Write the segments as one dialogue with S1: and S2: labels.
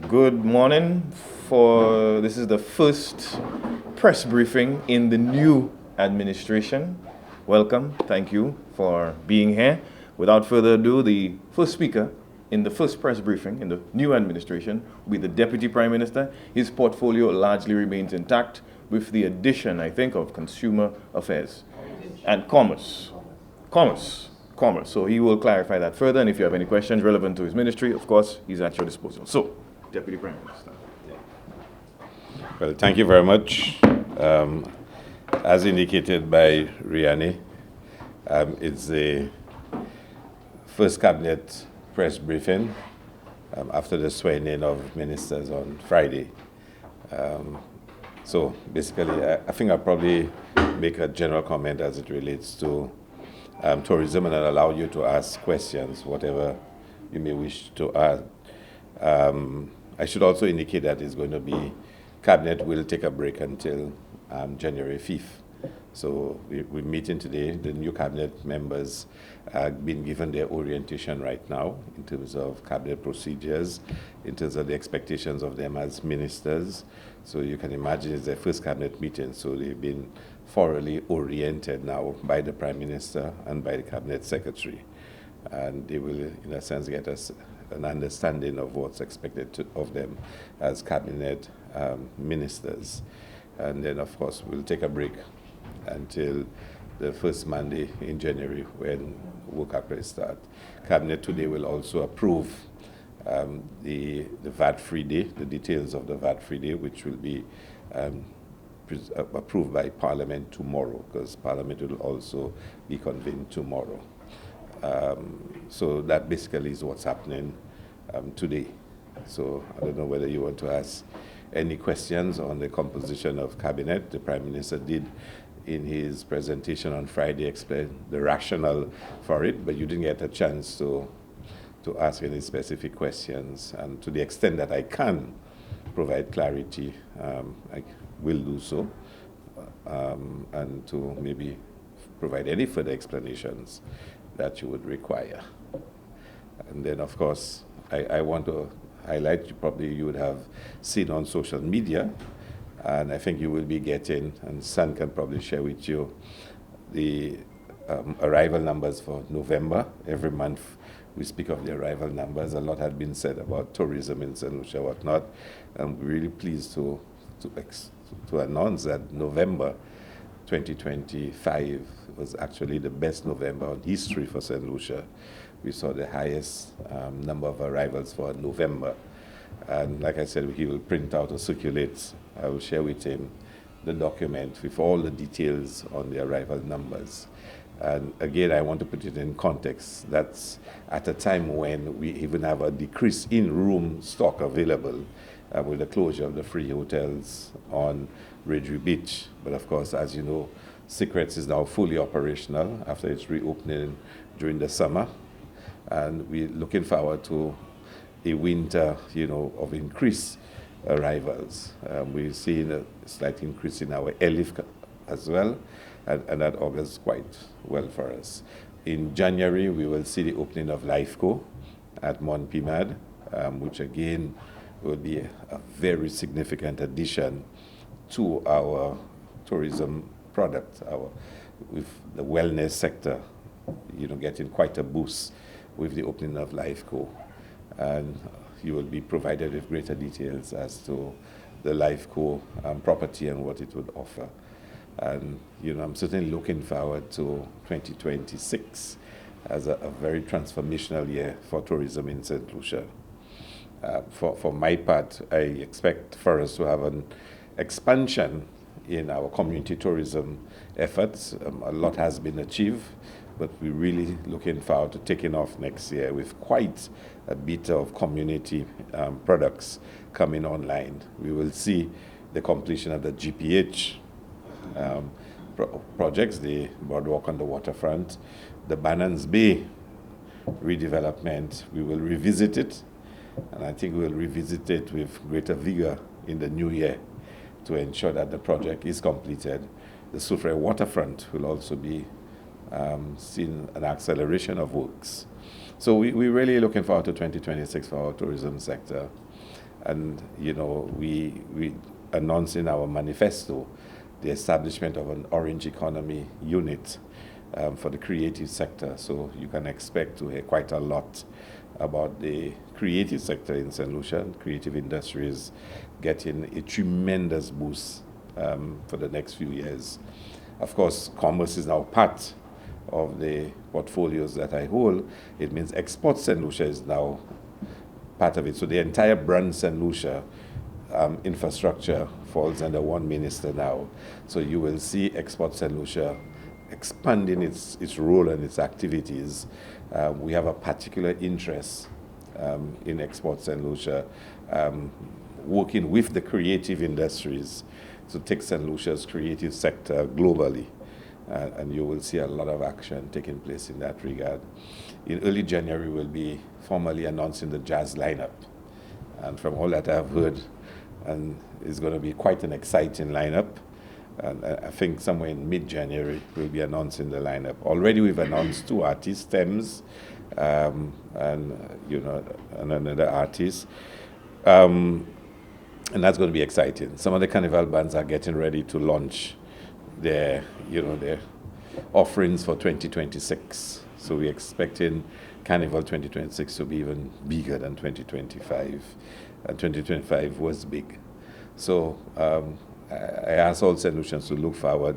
S1: Good morning. This is the first press briefing in the new administration. Welcome. Thank you for being here. Without further ado, the first speaker in the first press briefing in the new administration will be the Deputy Prime Minister. His portfolio largely remains intact with the addition, I think, of Consumer Affairs and Commerce. So he will clarify that further, and if you have any questions relevant to his ministry, of course, he's at your disposal. So, Deputy Prime Minister.
S2: Well, thank you very much. As indicated by Riani, it's the first cabinet press briefing after the swearing-in of ministers on Friday. So basically, I think I'll probably make a general comment as it relates to tourism, and I'll allow you to ask questions, whatever you may wish to add. I should also indicate that it's going to be, Cabinet will take a break until January 5th. So we're meeting today. The new Cabinet members have been given their orientation right now in terms of Cabinet procedures, in terms of the expectations of them as ministers. So you can imagine it's their first Cabinet meeting, so they've been thoroughly oriented now by the Prime Minister and by the Cabinet Secretary. And they will, in a sense, get us an understanding of what's expected of them as Cabinet ministers. And then, of course, we'll take a break until the first Monday in January when work actually starts. Cabinet today will also approve the VAT-free day, the details of the VAT-free day, which will be approved by Parliament tomorrow, because Parliament will also be convened tomorrow. So that basically is what's happening today. So I don't know whether you want to ask any questions on the composition of Cabinet. The Prime Minister did, in his presentation on Friday, explain the rationale for it, but you didn't get a chance to ask any specific questions. And to the extent that I can provide clarity, I will do so, and to maybe provide any further explanations that you would require. And then, of course, I want to highlight, you would have seen on social media, and I think you will be getting, and San can probably share with you, the arrival numbers for November. Every month we speak of the arrival numbers. A lot had been said about tourism in St. Lucia, whatnot. I'm really pleased to announce that November 2025 was actually the best November in history for St. Lucia. We saw the highest number of arrivals for November. And like I said, he will print out or circulate. I will share with him the document with all the details on the arrival numbers. And again, I want to put it in context. That's at a time when we even have a decrease in room stock available with the closure of the free hotels on Ridgeway Beach. But of course, as you know, Secrets is now fully operational after its reopening during the summer. And we're looking forward to a winter, of increased arrivals. We're seeing a slight increase in our airlift as well, and that augurs quite well for us. In January, we will see the opening of Lifeco at Mont Pimad, which again will be a very significant addition to our tourism product, with the wellness sector, getting quite a boost with the opening of Lifeco. And you will be provided with greater details as to the Lifeco property and what it would offer. And, I'm certainly looking forward to 2026 as a very transformational year for tourism in St. Lucia. For my part, I expect for us to have an expansion in our community tourism efforts. A lot has been achieved, but we're really looking forward to taking off next year with quite a bit of community products coming online. We will see the completion of the GPH projects, the boardwalk on the waterfront, the Bannans Bay redevelopment. We will revisit it, and I think we'll revisit it with greater vigor in the new year to ensure that the project is completed. The Soufrière waterfront will also be seen an acceleration of works. So we're really looking forward to 2026 for our tourism sector. And, you know, we announced in our manifesto the establishment of an Orange Economy unit for the creative sector. So you can expect to hear quite a lot about the creative sector in St. Lucia. Creative industries getting a tremendous boost for the next few years. Of course, commerce is now part of the portfolios that I hold. It means Export St. Lucia is now part of it. So the entire brand St. Lucia infrastructure falls under one minister now. So you will see Export St. Lucia expanding its role and its activities. We have a particular interest in Export St. Lucia, working with the creative industries to take St. Lucia's creative sector globally. And you will see a lot of action taking place in that regard. In early January, we'll be formally announcing the jazz lineup. And from all that I've heard, and it's going to be quite an exciting lineup. And I think somewhere in mid-January, we'll be announcing the lineup. Already we've announced 2 artists, Thames and another artist. And that's going to be exciting. Some of the carnival bands are getting ready to launch their offerings for 2026. So we're expecting Carnival 2026 to be even bigger than 2025. And 2025 was big. So I ask all St. Lucians to look forward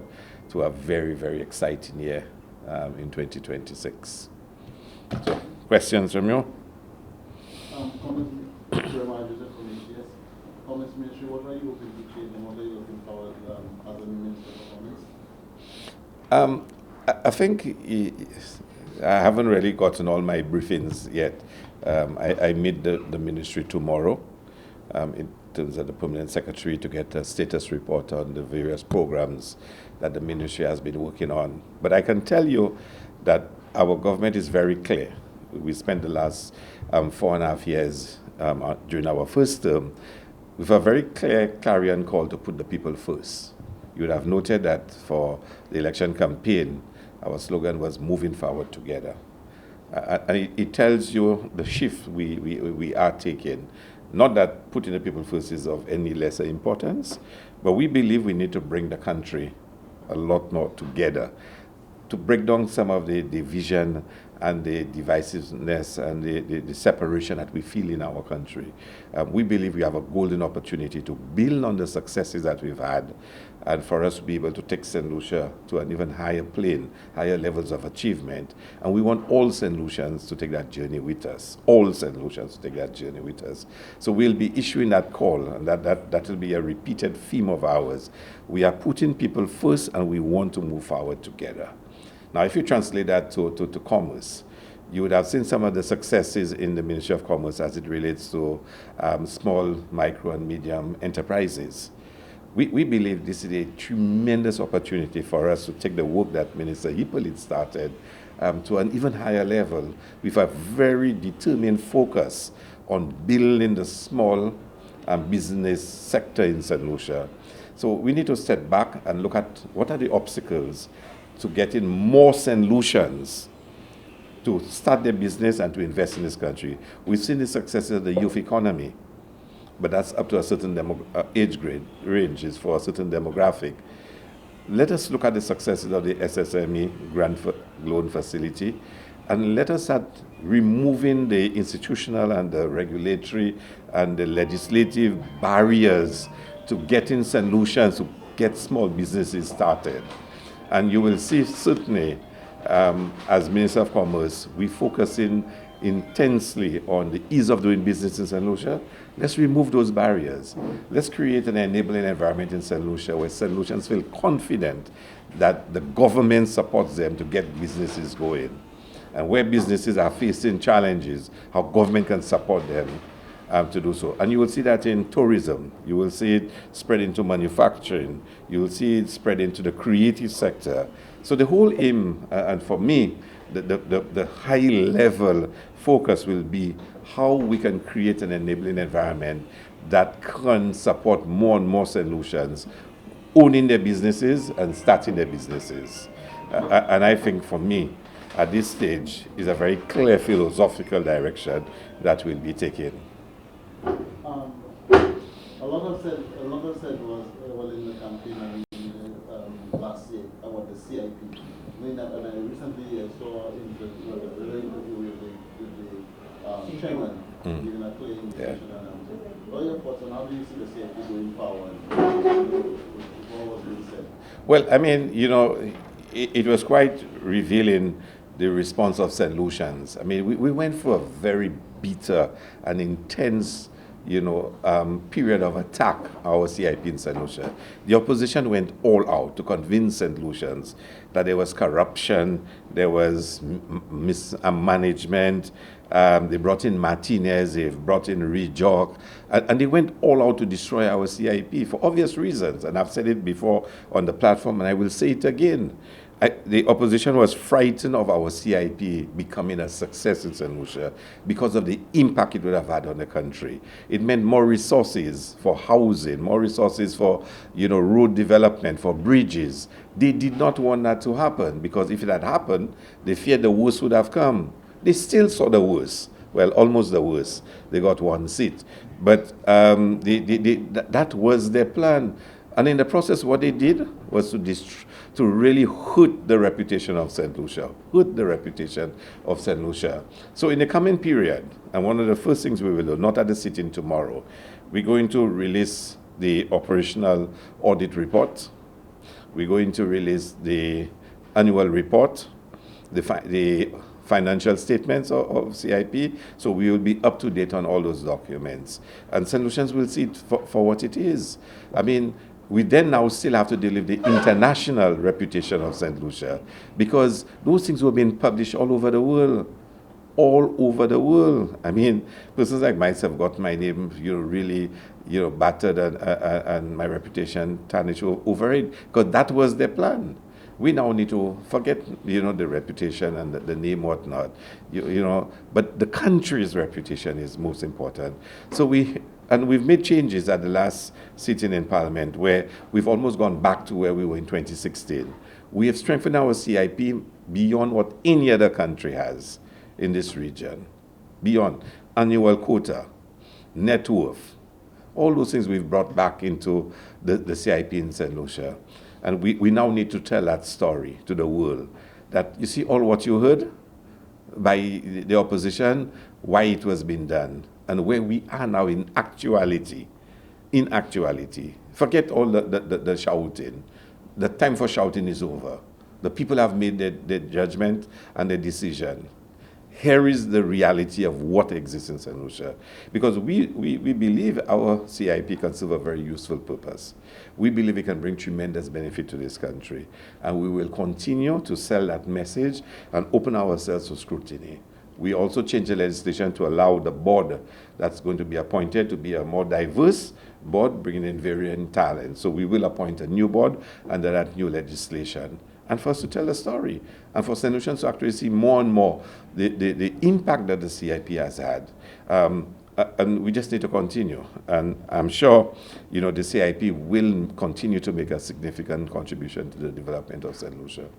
S2: to a very, very exciting year in 2026. So, questions from you?
S3: Commerce Ministry, what are you hoping to change and what are you looking forward as a Minister for Commerce?
S2: I think I haven't really gotten all my briefings yet. I meet the ministry tomorrow in terms of the permanent secretary to get a status report on the various programs that the ministry has been working on. But I can tell you that our government is very clear. We spent the last 4.5 years during our first term with a very clear clarion call to put the people first. You would have noted that for the election campaign, our slogan was moving forward together. And it tells you the shift we are taking. Not that putting the people first is of any lesser importance, but we believe we need to bring the country a lot more together to break down some of the division and the divisiveness and the separation that we feel in our country. We believe we have a golden opportunity to build on the successes that we've had and for us to be able to take St. Lucia to an even higher plane, higher levels of achievement. And we want all St. Lucians to take that journey with us, all St. Lucians to take that journey with us. So we'll be issuing that call, and that will be a repeated theme of ours. We are putting people first, and we want to move forward together. Now, if you translate that to commerce, you would have seen some of the successes in the Ministry of Commerce as it relates to small, micro, and medium enterprises. We believe this is a tremendous opportunity for us to take the work that Minister Hippolyte started to an even higher level with a very determined focus on building the small business sector in St. Lucia. So we need to step back and look at what are the obstacles to getting more St. Lucians to start their business and to invest in this country. We've seen the successes of the youth economy, but that's up to a certain age grade range, is for a certain demographic. Let us look at the successes of the SSME grant loan facility, and let us start removing the institutional and the regulatory and the legislative barriers to getting St. Lucians to get small businesses started. And you will see certainly, as Minister of Commerce, we focusing intensely on the ease of doing business in St. Lucia. Let's remove those barriers. Let's create an enabling environment in St. Lucia where St. Lucians feel confident that the government supports them to get businesses going. And where businesses are facing challenges, how government can support them to do so. And you will see that in tourism. You will see it spread into manufacturing. You will see it spread into the creative sector. So the whole aim, and for me, the high-level focus will be how we can create an enabling environment that can support more and more St. Lucians owning their businesses and starting their businesses. And I think for me, at this stage, is a very clear philosophical direction that we'll be taking.
S3: a lot of said was well in the campaign last year about the CIP. I mean, and I recently saw an interview with the chairman giving a clear indication. What are your thoughts on how do you see the CIP going forward? What was being said?
S2: Well, I mean, you know, it was quite revealing, the response of St. Lucians. I mean, we went through a very bitter and intense, you know, period of attack, our CIP in St. Lucia. The opposition went all out to convince St. Lucians that there was corruption, there was mismanagement. They brought in Martinez, they've brought in Rejoc, and they went all out to destroy our CIP for obvious reasons. And I've said it before on the platform, and I will say it again. The opposition was frightened of our CIP becoming a success in St. Lucia because of the impact it would have had on the country. It meant more resources for housing, more resources for, you know, road development, for bridges. They did not want that to happen, because if it had happened, they feared the worst would have come. They still saw the worst. Well, almost the worst. They got one seat. But that was their plan. And in the process, what they did was to really hurt the reputation of St. Lucia, So in the coming period, and one of the first things we will do, not at the sitting tomorrow, we're going to release the operational audit report. We're going to release the annual report, the financial statements of CIP, so we will be up to date on all those documents. And St. Lucians will see it for what it is. I mean, we then now still have to deal with the international reputation of St. Lucia, because those things were being published all over the world. All over the world. I mean, persons like myself got my name, really, battered and my reputation tarnished over it, because that was their plan. We now need to forget, the reputation and the name, whatnot, but the country's reputation is most important. So we've made changes at the last sitting in Parliament, where we've almost gone back to where we were in 2016. We have strengthened our CIP beyond what any other country has in this region, beyond annual quota, net worth. All those things we've brought back into the CIP in St. Lucia. And we now need to tell that story to the world, that you see all what you heard by the opposition, why it was being done, and where we are now in actuality. In actuality. Forget all the shouting. The time for shouting is over. The people have made their judgment and their decision. Here is the reality of what exists in St. Lucia. Because we believe our CIP can serve a very useful purpose. We believe it can bring tremendous benefit to this country. And we will continue to sell that message and open ourselves to scrutiny. We also changed the legislation to allow the board that's going to be appointed to be a more diverse board, bringing in varying talent. So we will appoint a new board under that new legislation. And for us to tell a story, and for St. Lucians to actually see more and more the impact that the CIP has had. And we just need to continue. And I'm sure, the CIP will continue to make a significant contribution to the development of St. Lucia.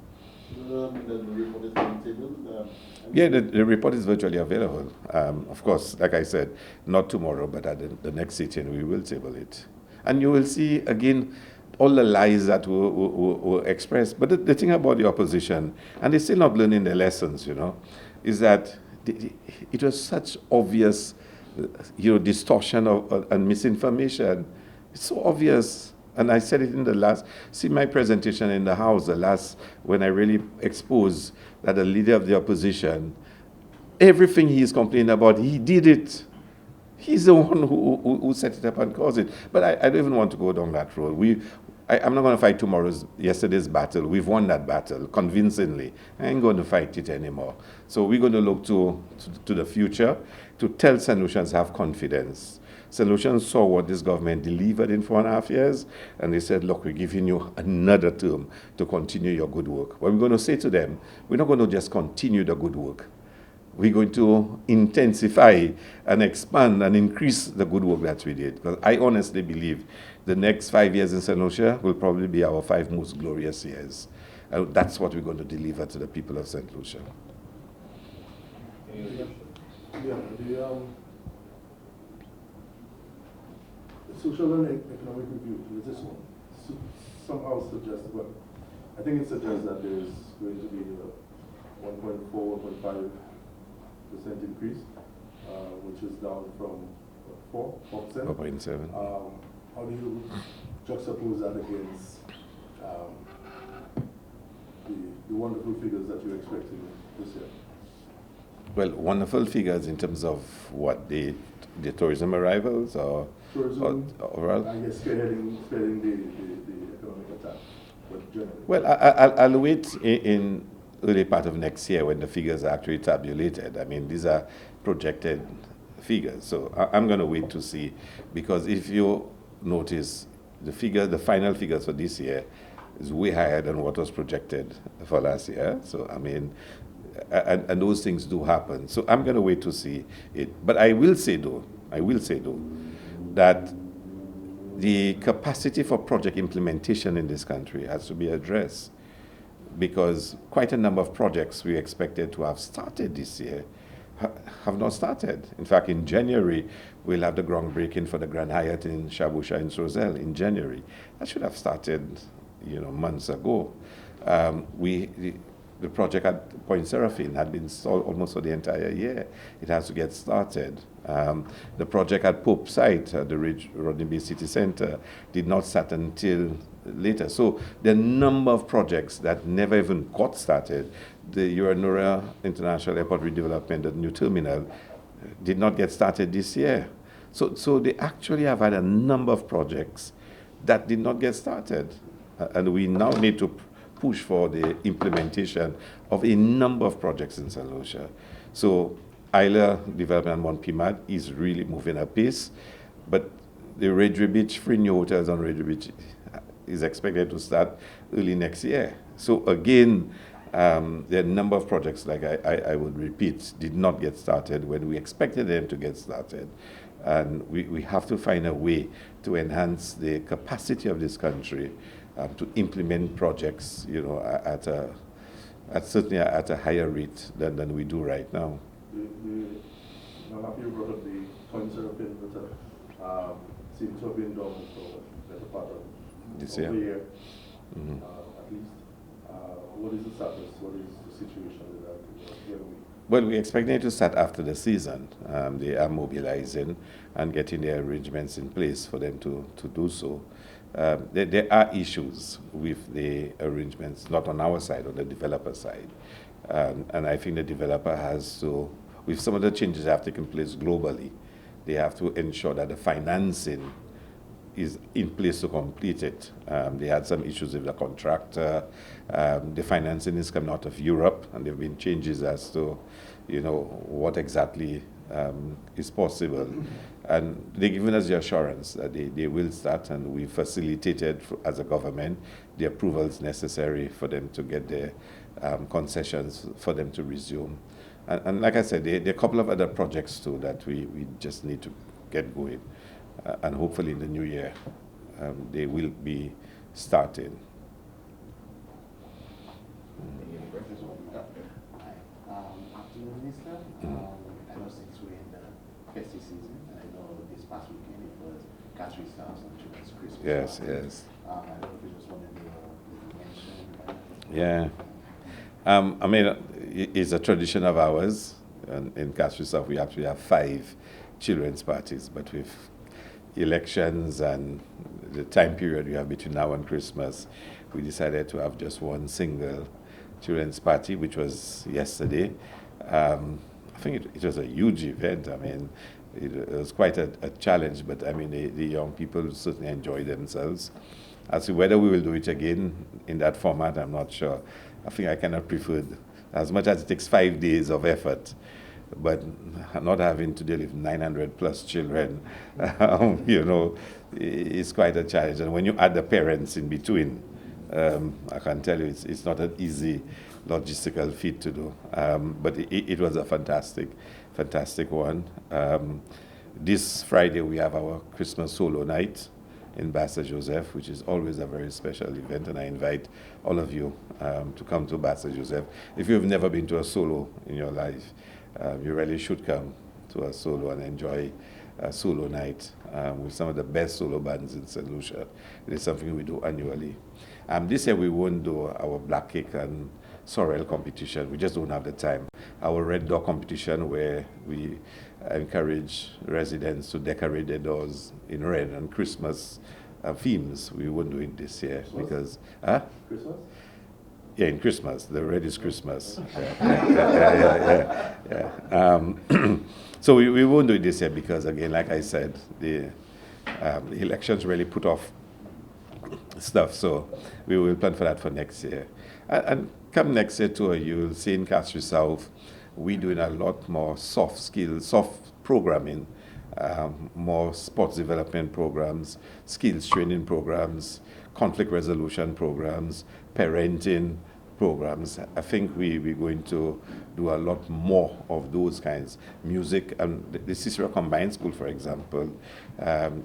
S3: The report is on the table?
S2: Yeah, the report is virtually available. Of course, like I said, not tomorrow, but at the next sitting, we will table it. And you will see, again, all the lies that were expressed. But the thing about the opposition, and they're still not learning their lessons, is that it was such obvious, distortion and misinformation. It's so obvious. And I said it in see my presentation in the House, when I really exposed that the leader of the opposition, everything he is complaining about, he did it. He's the one who set it up and caused it. But I don't even want to go down that road. I'm not going to fight yesterday's battle. We've won that battle convincingly. I ain't going to fight it anymore. So we're going to look to the future to tell St. Lucians have confidence. St. Lucians saw what this government delivered in 4.5 years, and they said, look, we're giving you another term to continue your good work. What we're going to say to them, we're not going to just continue the good work. We're going to intensify and expand and increase the good work that we did. Because I honestly believe the next 5 years in St. Lucia will probably be our 5 most glorious years. And that's what we're going to deliver to the people of St. Lucia.
S3: Yeah,
S4: social and economic review, does this somehow suggest, well, I think it suggests that there is going to be a 1.4, 1.5% increase, which is down from 4%.
S2: 4.7.
S4: How do you juxtapose that against the wonderful figures that you're expecting this year?
S2: Well, wonderful figures in terms of what, the tourism arrivals or
S4: Tourism,
S2: overall?
S4: I guess spearheading the economic attack, but generally.
S2: Well, I'll wait in early part of next year when the figures are actually tabulated. I mean, these are projected figures, so I'm going to wait to see, because if you notice the final figures for this year is way higher than what was projected for last year. So I mean, and those things do happen. So I'm going to wait to see it. But I will say though, that the capacity for project implementation in this country has to be addressed, because quite a number of projects we expected to have started this year have not started. In fact, in January, we'll have the groundbreaking for the Grand Hyatt in Shabusha in Sozel in January. That should have started, months ago. The project at Point Seraphine had been stalled almost for the entire year. It has to get started. The project at Pope Site, the Rodney Bay City Center, did not start until later. So there are a number of projects that never even got started. The Uranura International Airport redevelopment, the new terminal, did not get started this year. So they actually have had a number of projects that did not get started. And we now need to push for the implementation of a number of projects in St. Lucia. So Isla Development and Mount Pimad is really moving at pace, but the Redry Beach, 3 new hotels on Redry Beach is expected to start early next year. So again, there are a number of projects, like I would repeat, did not get started when we expected them to get started. And we have to find a way to enhance the capacity of this country to implement projects, certainly at a higher rate than we do right now.
S4: I'm happy you brought up the Point Seraphine that seems to have been dormant for the better part of
S2: this
S4: the
S2: year.
S4: year, at least. What is the status? What is the situation with that?
S2: Well, we're expecting it to start after the season. They are mobilizing and getting their arrangements in place for them to do so. There are issues with the arrangements, not on our side, on the developer side. And I think the developer has to, with some of the changes that have taken place globally, they have to ensure that the financing is in place to complete it. They had some issues with the contractor. The financing is coming out of Europe, and there have been changes as to, what exactly is possible. And they've given us the assurance that they will start, and we facilitated, as a government, the approvals necessary for them to get their concessions for them to resume. And like I said, there are a couple of other projects too that we just need to get going. And hopefully in the new year, they will be starting.
S5: Afternoon, Minister. I know since we're in the festive season, and I know this past weekend it was Catherine Stars and Children's Christmas.
S2: Yes,
S5: party.
S2: yes.
S5: I don't know if it was one of the mentioned.
S2: Yeah. I mean, it's a tradition of ours. And in Catherine South, we actually have 5 children's parties, but with elections and the time period we have between now and Christmas, we decided to have just one single children's party, which was yesterday. I think it was a huge event. I mean, it was quite a challenge, but I mean, the young people certainly enjoyed themselves. As to whether we will do it again in that format, I'm not sure. I think I cannot prefer, as much as it takes 5 days of effort, but not having to deal with 900 plus children, it's quite a challenge. And when you add the parents in between, I can tell you it's not an easy logistical feat to do. But it was a fantastic one. This Friday we have our Christmas solo night in Bassa Joseph, which is always a very special event, and I invite all of you to come to Bassa Joseph. If you've never been to a solo in your life, you really should come to a solo and enjoy solo night with some of the best solo bands in St. Lucia. It is something we do annually. This year we won't do our Black Cake and Sorrel competition. We just don't have the time. Our Red Door competition, where we encourage residents to decorate their doors in red and Christmas themes, we won't do it this year because
S4: Christmas?
S2: yeah, in Christmas. The red is Christmas. Yeah. So we won't do it this year because, again, like I said, the elections really put off stuff. So we will plan for that for next year. And come next year too, you'll see in Castries South, we're doing a lot more soft skills, soft programming, more sports development programs, skills training programs, conflict resolution programs, parenting programs. I think we're going to do a lot more of those kinds. Music, and the Cicero Combined School, for example,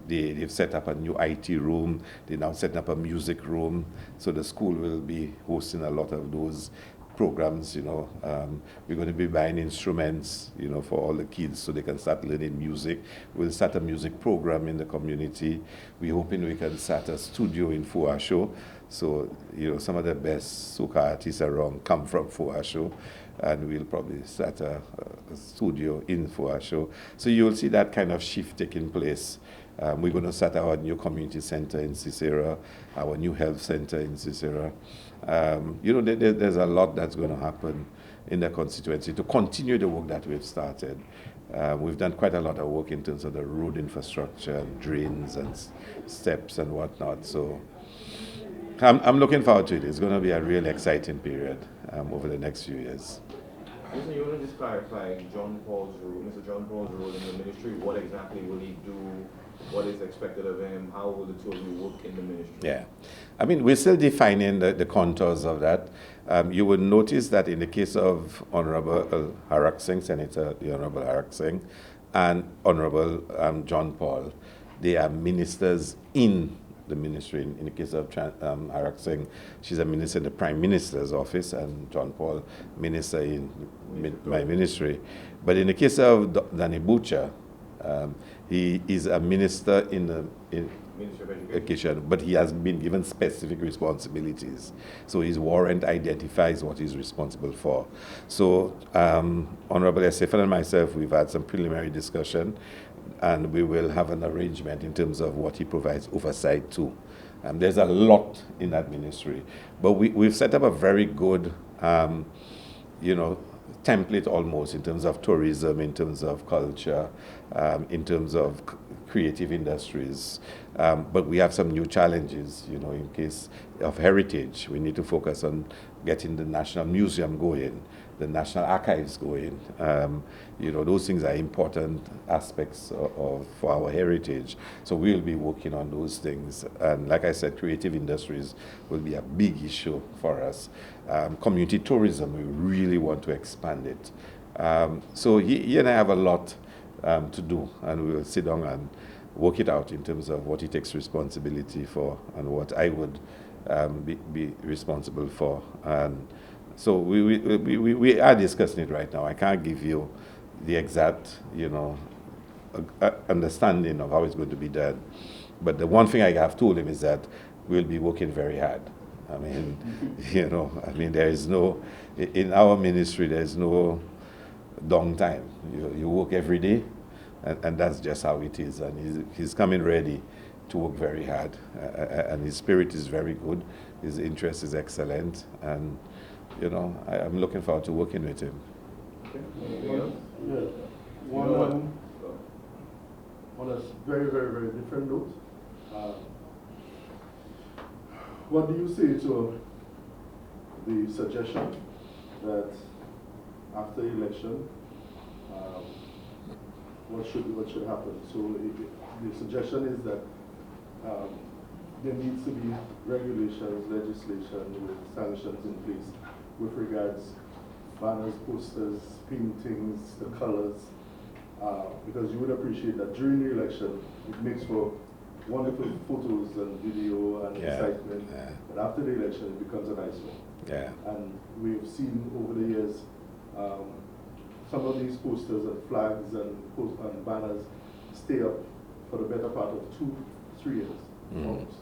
S2: they've set up a new IT room. They're now setting up a music room. So the school will be hosting a lot of those programs, we're going to be buying instruments, for all the kids so they can start learning music. We'll start a music program in the community. We're hoping we can start a studio in Fuasho. So, some of the best soca artists around come from Fuasho, and we'll probably start a studio in Fuasho. So you'll see that kind of shift taking place. We're going to start our new community center in Cicero, our new health center in Cicero. There's a lot that's going to happen in the constituency to continue the work that we've started. We've done quite a lot of work in terms of the road infrastructure, drains and steps and whatnot. So I'm looking forward to it. It's going to be a real exciting period over the next few years.
S1: Listen, you want to just clarify Mr. John Paul's role in the ministry? What exactly will he do? What is expected of him? How will the two of you work in the ministry?
S2: Yeah. I mean, we're still defining the contours of that. You will notice that in the case of Honorable Harak Singh, Senator the Honorable Harak Singh, and Honorable John Paul, they are ministers in the ministry. In the case of Harak Singh, she's a minister in the Prime Minister's office, and John Paul, minister in my ministry. But in the case of Danny Butcher, he is a minister in
S1: Ministry of
S2: Education, but he has been given specific responsibilities. So his warrant identifies what he's responsible for. So Honorable Estefan and myself, we've had some preliminary discussion, and we will have an arrangement in terms of what he provides oversight to. There's a lot in that ministry, but we've set up a very good, template almost in terms of tourism, in terms of culture, in terms of creative industries. But we have some new challenges, in case of heritage. We need to focus on getting the National Museum going, the National Archives going. Those things are important aspects for our heritage. So we'll be working on those things. And like I said, creative industries will be a big issue for us. Community tourism, we really want to expand it. So he and I have a lot to do, and we'll sit down and work it out in terms of what he takes responsibility for and what I would be responsible for. And so we are discussing it right now. I can't give you the exact, understanding of how it's going to be done. But the one thing I have told him is that we'll be working very hard. I mean, there is no, in our ministry, there's no downtime. You work every day, and that's just how it is. And he's coming ready to work very hard. And his spirit is very good. His interest is excellent. And, I'm looking forward to working with him.
S1: Okay. Anything else?
S4: Yeah. On a very, very, very different note, what do you say to the suggestion that after the election, what should happen? So the suggestion is that there needs to be regulations, legislation with sanctions in place with regards banners, posters, paintings, the colors, because you would appreciate that during the election it makes for wonderful photos and video and excitement, but after the election it becomes an eyesore.
S2: Yeah.
S4: And we've seen over the years some of these posters and flags and banners stay up for the better part of 2-3 years. Almost.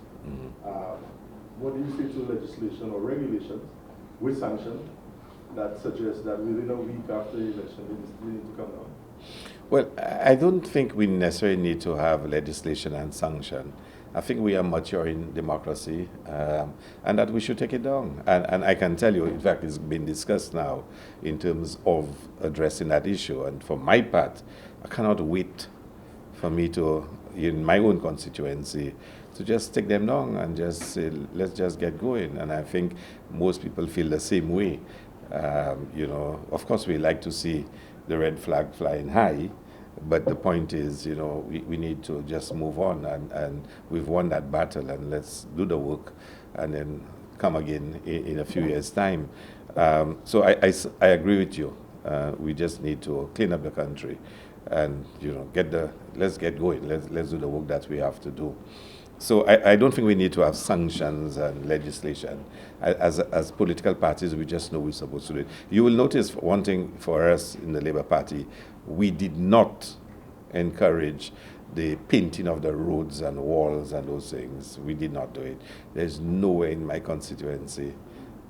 S4: What do you say to legislation or regulations with sanction that suggests that within a week after the election they need to come down?
S2: Well, I don't think we necessarily need to have legislation and sanction. I think we are mature in democracy, and that we should take it down. And I can tell you, in fact, it's been discussed now in terms of addressing that issue. And for my part, I cannot wait for me to, in my own constituency, to just take them down and just say, let's just get going. And I think most people feel the same way. Of course, we like to see the red flag flying high, but the point is, we need to just move on, and we've won that battle, and let's do the work and then come again in a few years' time. So I agree with you. We just need to clean up the country and, let's get going. Let's do the work that we have to do. So I don't think we need to have sanctions and legislation. As political parties, we just know we're supposed to do it. You will notice one thing for us in the Labour Party, we did not encourage the painting of the roads and walls and those things. We did not do it. There's nowhere in my constituency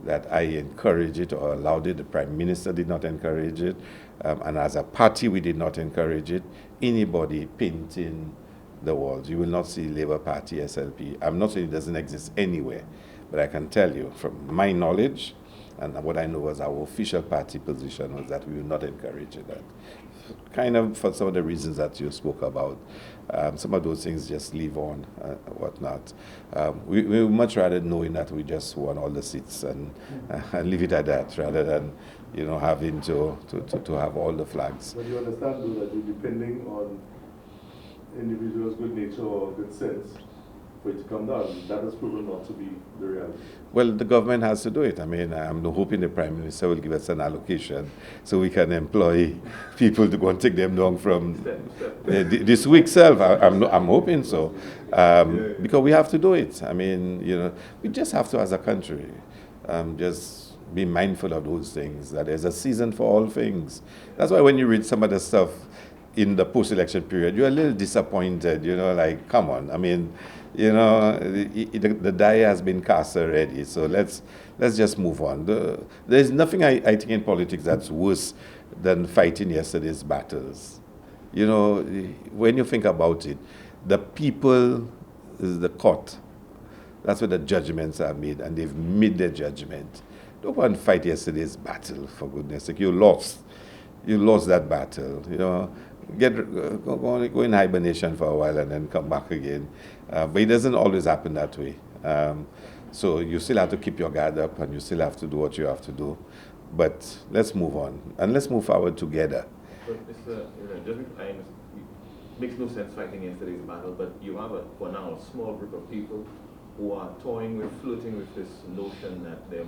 S2: that I encouraged it or allowed it. The Prime Minister did not encourage it. And as a party, we did not encourage it. Anybody painting the walls. You will not see Labour Party, SLP. I'm not saying it doesn't exist anywhere, but I can tell you from my knowledge and what I know was our official party position was that we will not encourage that. Kind of for some of the reasons that you spoke about. Some of those things just leave on, whatnot. We would much rather knowing that we just won all the seats and leave it at that rather than having to have all the flags.
S4: But you understand though that you're depending on individuals' good nature or good sense for it to come down. That has proven not to be the reality.
S2: Well, the government has to do it. I mean, I'm hoping the Prime Minister will give us an allocation so we can employ people to go and take them down from this week itself. I'm hoping so. Because we have to do it. I mean, we just have to, as a country, just be mindful of those things, that there's a season for all things. That's why when you read some of the stuff in the post-election period, you're a little disappointed, like, come on. I mean, the die has been cast already, so let's just move on. There's nothing I think in politics that's worse than fighting yesterday's battles. When you think about it, the people is the court. That's where the judgments are made, and they've made their judgment. Don't go and fight yesterday's battle, for goodness sake. You lost that battle, Go in hibernation for a while and then come back again. But it doesn't always happen that way. So you still have to keep your guard up and you still have to do what you have to do. But let's move on and let's move forward together.
S1: But it makes no sense fighting yesterday's battle, but you have, for now, a small group of people who are flirting with this notion that there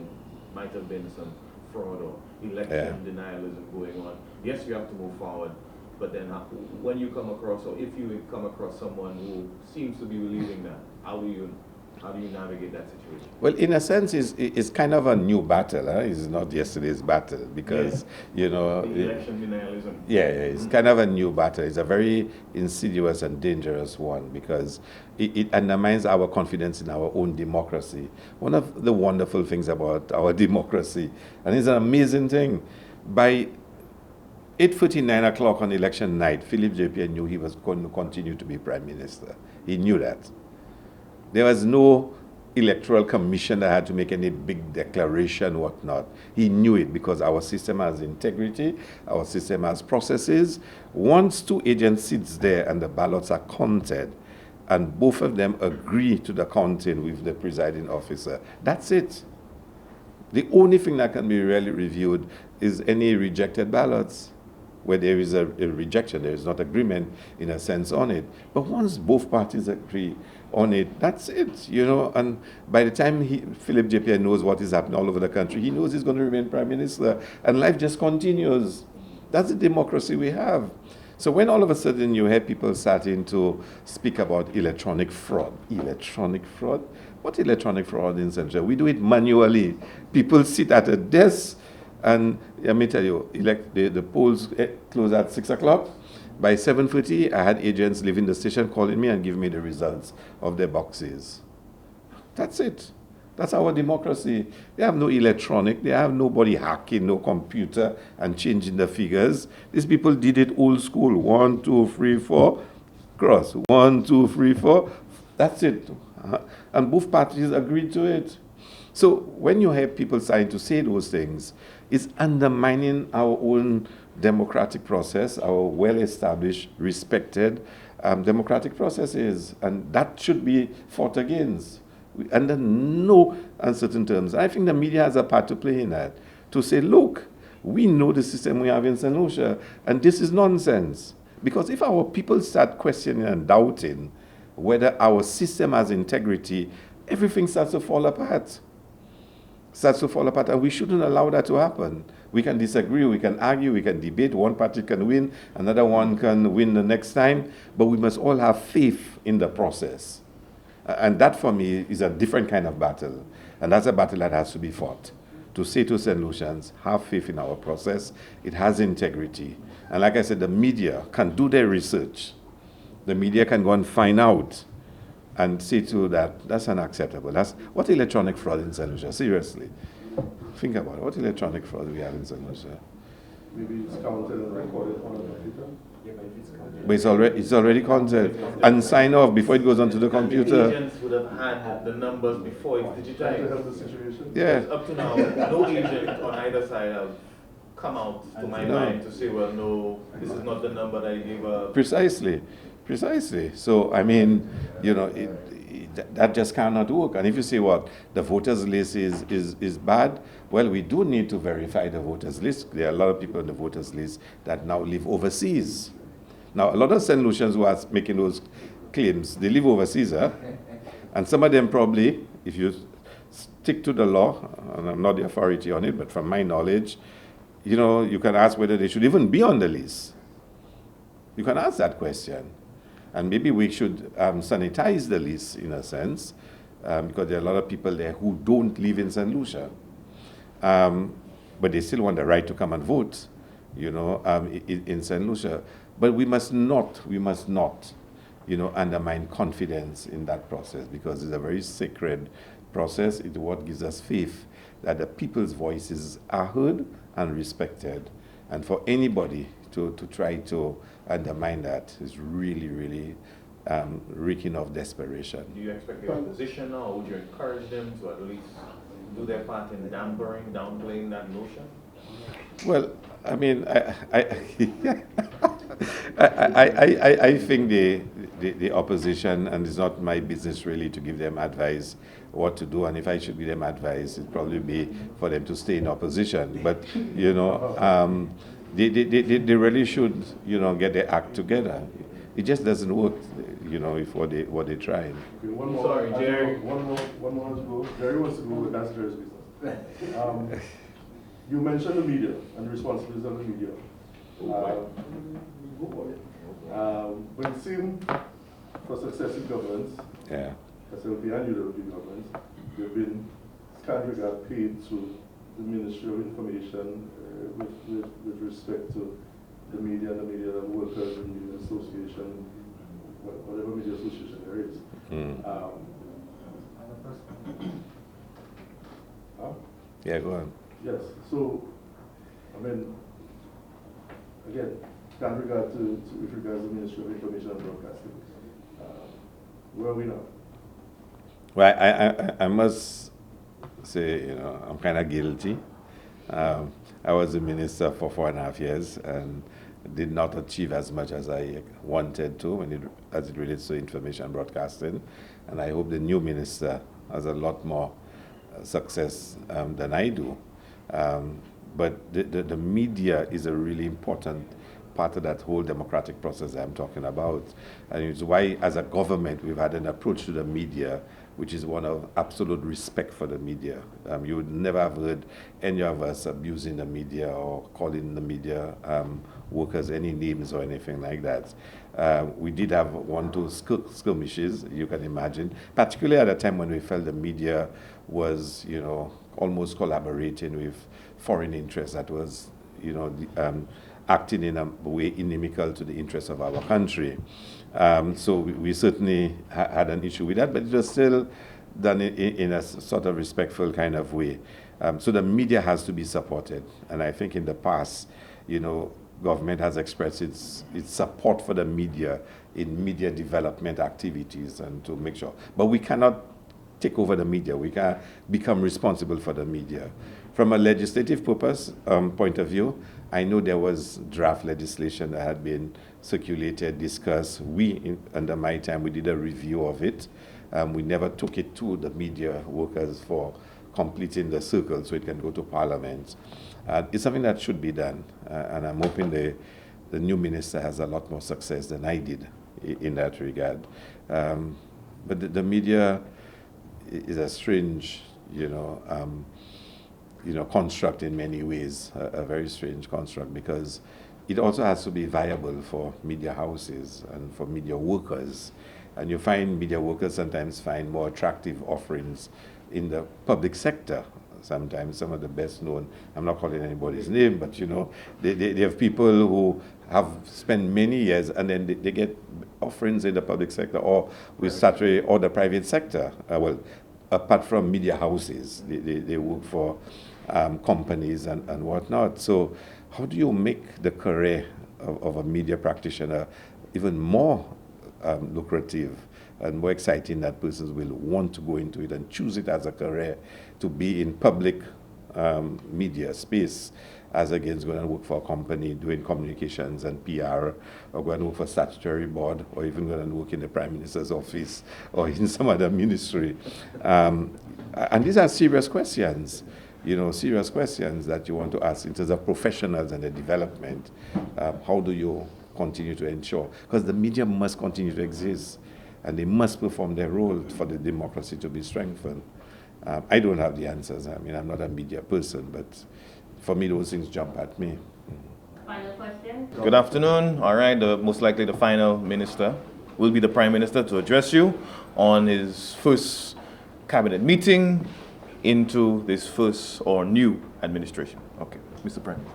S1: might have been some fraud or election denialism going on. Yes, you have to move forward. But then when you come across, or if you come across someone who seems to be believing that, how do you navigate that situation?
S2: Well, in a sense, it's kind of a new battle. It's not yesterday's battle because,
S1: the election denialism.
S2: Yeah, it's kind of a new battle. It's a very insidious and dangerous one because it undermines our confidence in our own democracy. One of the wonderful things about our democracy, and it's an amazing thing, by 8:49 o'clock on election night, Philip JPA knew he was going to continue to be Prime Minister. He knew that. There was no electoral commission that had to make any big declaration, whatnot. He knew it because our system has integrity, our system has processes. Once two agents sits there and the ballots are counted, and both of them agree to the counting with the presiding officer, that's it. The only thing that can be really reviewed is any rejected ballots. Where there is a rejection, there is not agreement in a sense on it. But once both parties agree on it, that's it, And by the time Philip JPA knows what is happening all over the country, he knows he's going to remain Prime Minister, and life just continues. That's the democracy we have. So when all of a sudden you hear people starting to speak about electronic fraud, what electronic fraud in Central? We do it manually. People sit at a desk. And let me tell you, the polls close at 6 o'clock, By 7:30, I had agents leaving the station calling me and giving me the results of their boxes. That's it. That's our democracy. They have no electronic. They have nobody hacking, no computer and changing the figures. These people did it old school. 1, 2, 3, 4, cross. 1, 2, 3, 4. That's it. And both parties agreed to it. So when you have people starting to say those things, it's undermining our own democratic process, our well-established, respected democratic processes. And that should be fought against under no uncertain terms. I think the media has a part to play in that, to say, look, we know the system we have in St. Lucia, and this is nonsense. Because if our people start questioning and doubting whether our system has integrity, everything starts to fall apart. And we shouldn't allow that to happen. We can disagree, we can argue, we can debate. One party can win, another one can win the next time, but we must all have faith in the process. And that, for me, is a different kind of battle. And that's a battle that has to be fought. To say to St. Lucians, have faith in our process. It has integrity. And like I said, the media can do their research. The media can go and find out and say to that, that's unacceptable. What electronic fraud in St. Lucia? Seriously. Think about it. What electronic fraud do we have in St. Lucia?
S4: Maybe it's counted and recorded on the computer.
S2: But it's already counted and signed off before it goes onto the computer.
S1: The agents would have had the numbers before it's
S4: Trying to
S1: digitized.
S4: help the situation.
S2: Yeah.
S1: Up to now, no agent on either side have come out to my mind to say, well, no, this is not the number that I gave up.
S2: Precisely. So, I mean, that just cannot work. And if you say what the voters list is bad, well, we do need to verify the voters list. There are a lot of people on the voters list that now live overseas. Now, a lot of St. Lucians who are making those claims, they live overseas, and some of them probably, if you stick to the law, and I'm not the authority on it, but from my knowledge, you can ask whether they should even be on the list. You can ask that question. And maybe we should sanitize the list in a sense, because there are a lot of people there who don't live in St. Lucia. But they still want the right to come and vote, in St. Lucia. But we must not, undermine confidence in that process, because it's a very sacred process. It's what gives us faith that the people's voices are heard and respected. And for anybody to try to undermine that is really, really reeking of desperation.
S1: Do you expect the opposition now, or would you encourage them to at least do their part in downplaying that notion?
S2: Well, I mean, I think the opposition, and it's not my business really to give them advice what to do, and if I should give them advice, it'd probably be for them to stay in opposition. But, they really should, get their act together. It just doesn't work, if what they try.
S4: Okay, one more.
S1: Sorry, Jerry.
S4: One more to go. Jerry wants to go, but that's Jerry's business. You mentioned the media and the responsibilities of the media. When it seemed for successive governments,
S2: Yeah.
S4: SLP and UWP governments, there have been scant regard paid to the Ministry of Information with respect to the media workers and media association, whatever media association there is.
S2: Yeah, go on.
S4: Yes, so, I mean, again, with regards to the Ministry of Information and Broadcasting, where are we now?
S2: Well, I must say, I'm kind of guilty. I was a minister for 4.5 years and did not achieve as much as I wanted to as it relates to information broadcasting. And I hope the new minister has a lot more success than I do. But the media is a really important part of that whole democratic process I'm talking about. And it's why, as a government, we've had an approach to the media which is one of absolute respect for the media. You would never have heard any of us abusing the media or calling the media workers any names or anything like that. We did have one, two skirmishes, you can imagine, particularly at a time when we felt the media was, almost collaborating with foreign interests that was, acting in a way inimical to the interests of our country. So we certainly had an issue with that, but it was still done in a sort of respectful kind of way. So the media has to be supported. And I think in the past, government has expressed its support for the media in media development activities and to make sure. But we cannot take over the media. We can become responsible for the media. From a legislative purpose point of view, I know there was draft legislation that had been circulated, discussed. Under my time, we did a review of it. We never took it to the media workers for completing the circle so it can go to Parliament. It's something that should be done, and I'm hoping the new minister has a lot more success than I did in that regard. But the media is a strange, construct in many ways, a very strange construct, because it also has to be viable for media houses and for media workers. And you find media workers sometimes find more attractive offerings in the public sector. Sometimes some of the best known, I'm not calling anybody's name, but they have people who have spent many years and then they get offerings in the public sector or with statutory or the private sector. Apart from media houses, they work for companies and whatnot. So how do you make the career of a media practitioner even more lucrative and more exciting that persons will want to go into it and choose it as a career to be in public media space as against going and work for a company doing communications and PR, or going to work for statutory board, or even going and work in the Prime Minister's office or in some other ministry. And these are serious questions, serious questions that you want to ask in terms of professionals and the development. How do you continue to ensure? Because the media must continue to exist, and they must perform their role for the democracy to be strengthened. I don't have the answers. I mean, I'm not a media person, but for me, those things jump at me.
S6: Final question.
S1: Good afternoon. All right, most likely the final minister will be the Prime Minister to address you on his first cabinet meeting into this first or new administration. Okay, Mr. Prime.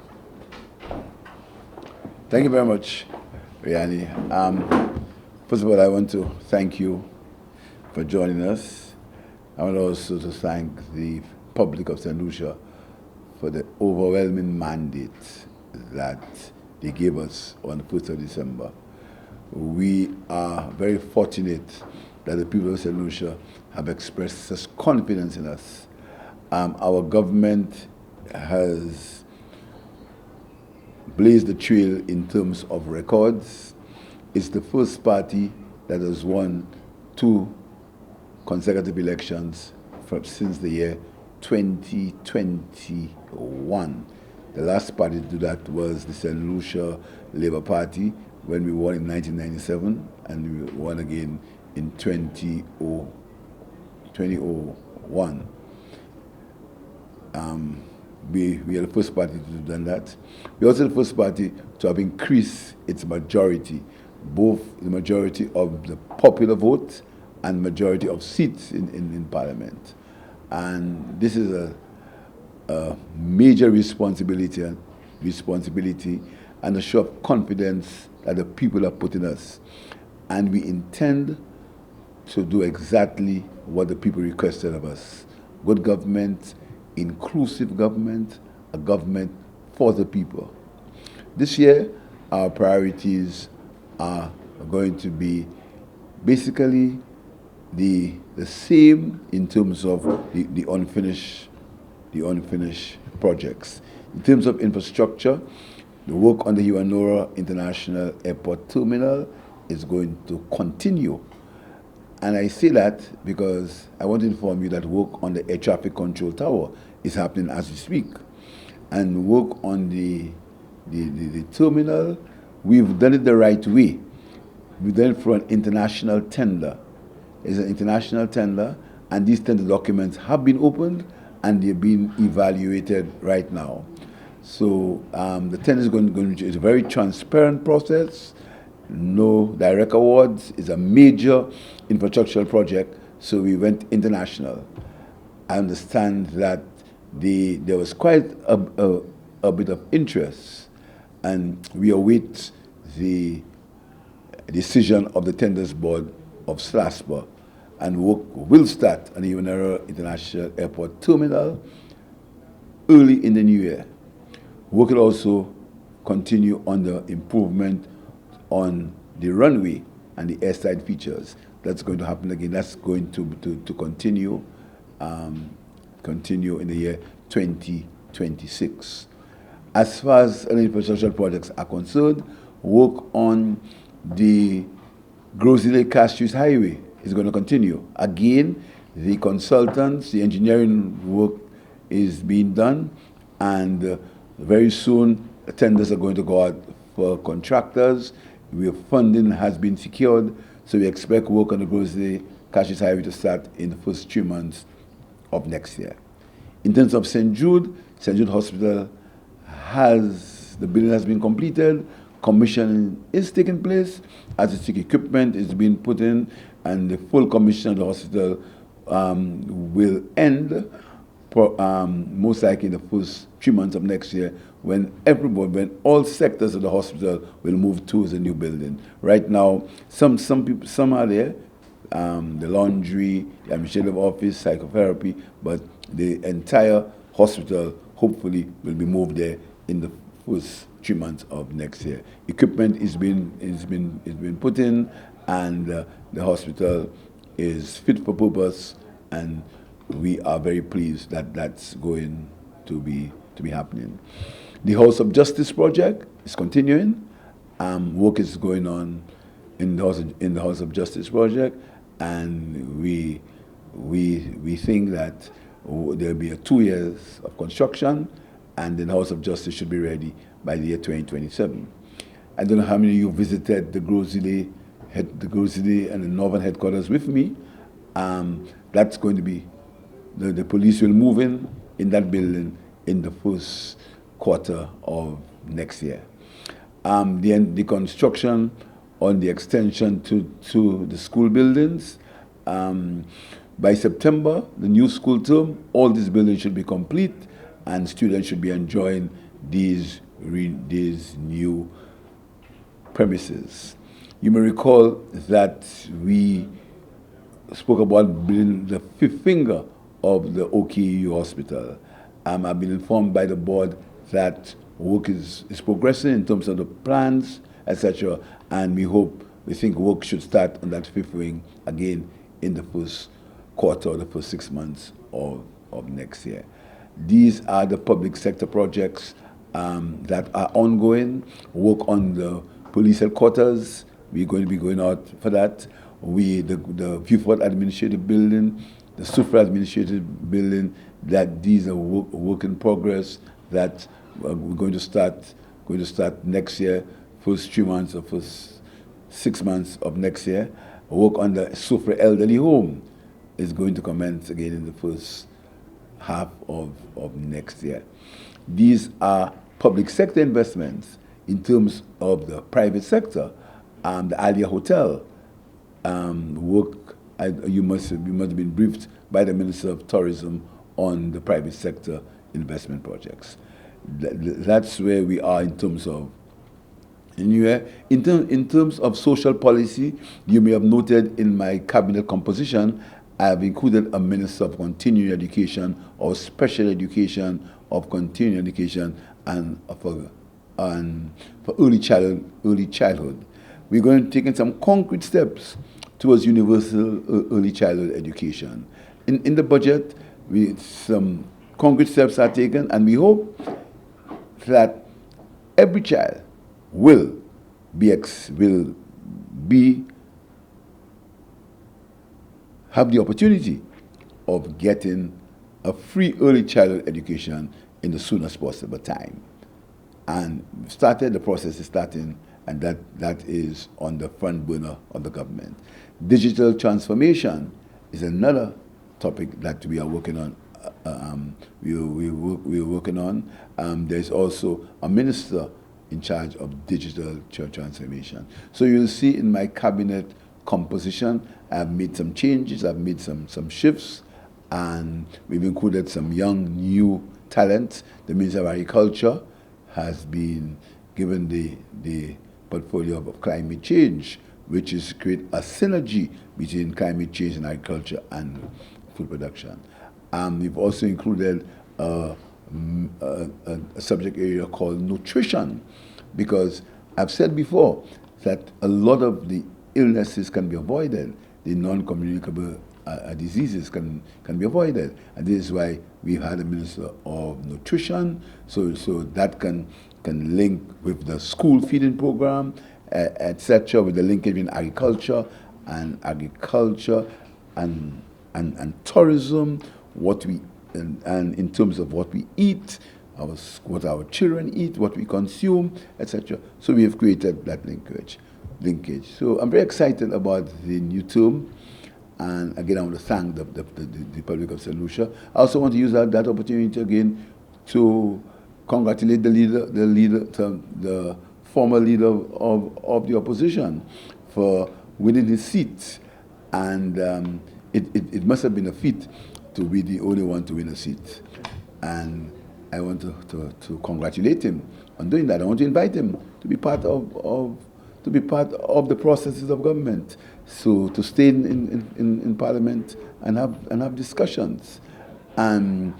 S7: Thank you very much, Riani. First of all, I want to thank you for joining us. I want also to thank the public of St. Lucia for the overwhelming mandate that they gave us on the 1st of December. We are very fortunate that the people of St. Lucia have expressed such confidence in us. Our government has blazed the trail in terms of records. It's the first party that has won 2 consecutive elections since the year 2021. The last party to do that was the St. Lucia Labour Party when we won in 1997, and we won again in 2001. We are the first party to have done that. We're also the first party to have increased its majority, both the majority of the popular vote and majority of seats in Parliament. And this is a major responsibility and a show of confidence that the people have put in us. And we intend to do exactly what the people requested of us. Good government, inclusive government, a government for the people. This year, our priorities are going to be basically the same in terms of the unfinished projects. In terms of infrastructure, the work on the Hewanorra International Airport Terminal is going to continue. And I say that because I want to inform you that work on the air traffic control tower is happening as we speak. And work on the terminal, we've done it the right way. We've done it for an international tender. It's an international tender, and these tender documents have been opened and they're being evaluated right now. So the tender is going to, it's a very transparent process. No direct awards. It's a major infrastructural project, so we went international. I understand that there was quite a bit of interest, and we await the decision of the Tenders Board of SLASPA, and work will start on the Unera International Airport Terminal early in the new year. Work will also continue on the improvement on the runway and the airside features. That's going to happen again. That's going to continue in the year 2026. As far as other infrastructure projects are concerned, work on the Grosley Castries Highway is going to continue. Again, the consultants, the engineering work is being done, and very soon tenders are going to go out for contractors. Funding has been secured, so we expect work on the Grosley Castries Highway to start in the first 3 months of next year. In terms of St. Jude Hospital the building has been completed, commissioning is taking place, artistic equipment is being put in, and the full commission of the hospital will end most likely in the first 3 months of next year, when all sectors of the hospital will move towards a new building. Right now, some are there, the laundry, the administrative office, psychotherapy, but the entire hospital hopefully will be moved there in the first 3 months of next year. Equipment is being put in, and the hospital is fit for purpose, and we are very pleased that that's going to be happening. The House of Justice project is continuing. Work is going on in the House of Justice project, and we think that there'll be 2 years of construction, and then the House of Justice should be ready by the year 2027. I don't know how many of you visited the Grosley and the Northern headquarters with me. That's going to be, the police will move in that building in the first quarter of next year. The construction on the extension to the school buildings, by September, the new school term, all these buildings should be complete, and students should be enjoying these new premises. You may recall that we spoke about building the fifth finger of the OKU hospital. I've been informed by the board that work is progressing in terms of the plans, etc., and we think work should start on that fifth wing again in the first quarter or the first 6 months of next year. These are the public sector projects that are ongoing. Work on the police headquarters, we're going to be going out for that. The Viewfort Administrative Building, the Sufra Administrative Building, that these are work in progress that we're going to start next year, first 3 months or first 6 months of next year. Work on the Sufra Elderly Home is going to commence again in the first half of next year. These are public sector investments. In terms of the private sector, the Alia Hotel work, you must have been briefed by the Minister of Tourism on the private sector investment projects. That's where we are in terms of in terms of social policy. You may have noted in my cabinet composition, I have included a Minister of Continuing Education or Special Education, of Continuing Education, and for early childhood. We're going to take some concrete steps towards universal early childhood education. In the budget, some concrete steps are taken, and we hope that every child will have the opportunity of getting a free early childhood education in the soonest possible time. And the process is starting, and that is on the front burner of the government. Digital transformation is another topic that we are working on. We're working on. There's also a minister in charge of digital transformation. So you'll see in my cabinet composition, I've made some changes, I've made some shifts, and we've included some young, new talent. The Minister of Agriculture has been given the portfolio of climate change, which is create a synergy between climate change and agriculture and food production. We've also included a subject area called nutrition, because I've said before that a lot of the illnesses can be avoided, the non-communicable diseases can be avoided, and this is why we've had a minister of nutrition, so that can link with the school feeding program, etc., with the linkage in agriculture and tourism, and in terms of what we eat, what our children eat, what we consume, etc. So we have created that linkage. So I'm very excited about the new term, and again I want to thank the Republic of St. Lucia. I also want to use that opportunity again to congratulate the former leader of the opposition for winning his seat, and it must have been a feat to be the only one to win a seat, and I want to congratulate him on doing that. I want to invite him to be part of the processes of government, so to stay in Parliament and have discussions, and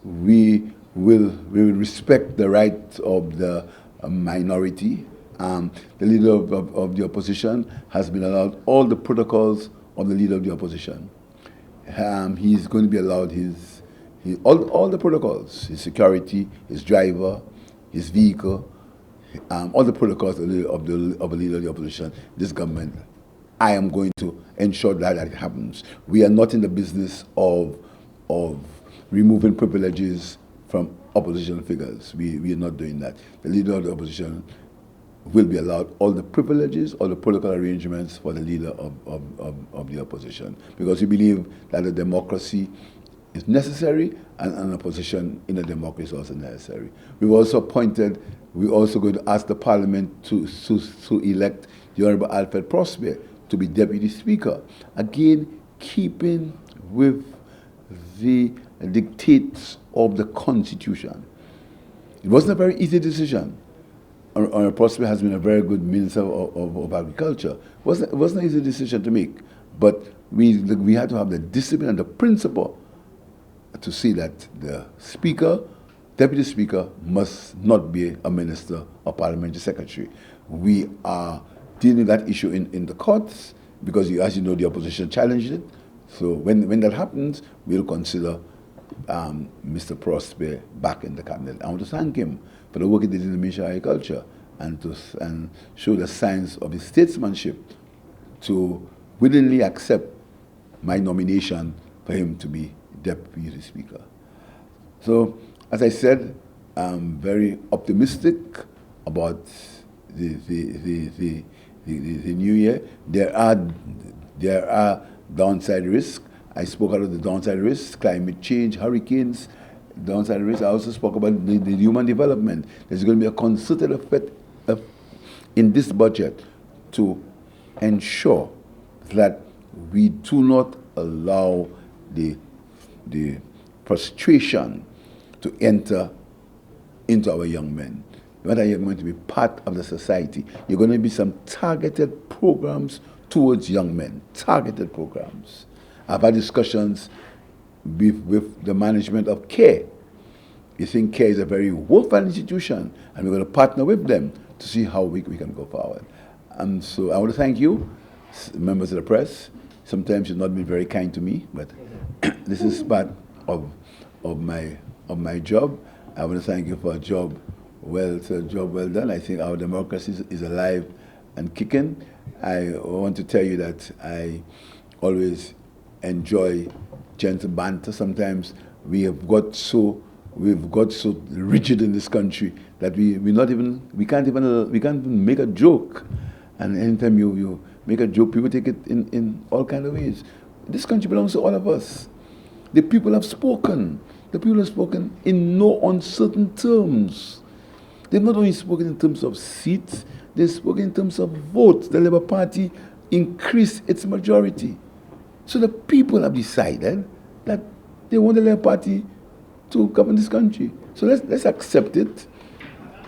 S7: we will respect the right of the minority. The leader of the opposition has been allowed all the protocols of the leader of the opposition. He's going to be allowed all the protocols, his security, his driver, his vehicle, all the protocols of the leader of the opposition. This government, I am going to ensure that it happens. We are not in the business of removing privileges from opposition figures. We are not doing that. The leader of the opposition will be allowed all the privileges, all the protocol arrangements for the leader of the opposition, because we believe that a democracy is necessary, and an opposition in a democracy is also necessary. We're also going to ask the Parliament to elect the Honorable Alfred Prosper to be Deputy Speaker, again keeping with the dictates of the Constitution. It wasn't a very easy decision. Honorable Prosper has been a very good Minister of Agriculture. It wasn't an easy decision to make, but we had to have the discipline and the principle to see that the Speaker, Deputy Speaker, must not be a Minister or Parliamentary Secretary. We are dealing with that issue in the courts, because as you know, the opposition challenged it. So when that happens, we'll consider Mr. Prosper back in the cabinet. I want to thank him for the work he did in the Ministry of Agriculture, and show the signs of his statesmanship to willingly accept my nomination for him to be Deputy Speaker. So, as I said, I'm very optimistic about the new year. There are downside risks. I spoke about the downside risks: climate change, hurricanes, downside risks. I also spoke about the human development. There's going to be a concerted effort in this budget to ensure that we do not allow the frustration to enter into our young men. Whether you're going to be part of the society, you're going to be some targeted programs towards young men, targeted programs. I've had discussions with the management of CARE. We think CARE is a very worthwhile institution, and we're going to partner with them to see how we can go forward. And so I want to thank you, members of the press. Sometimes you've not been very kind to me, but this is part of my job. I want to thank you for a job well done. I think our democracy is alive and kicking. I want to tell you that I always enjoy gentle banter. Sometimes we've got so rigid in this country that we can't even make a joke. And anytime you make a joke, people take it in all kinds of ways. This country belongs to all of us. The people have spoken. The people have spoken in no uncertain terms. They've not only spoken in terms of seats, they've spoken in terms of votes. The Labour Party increased its majority. So the people have decided that they want the Labour Party to govern this country. So let's accept it.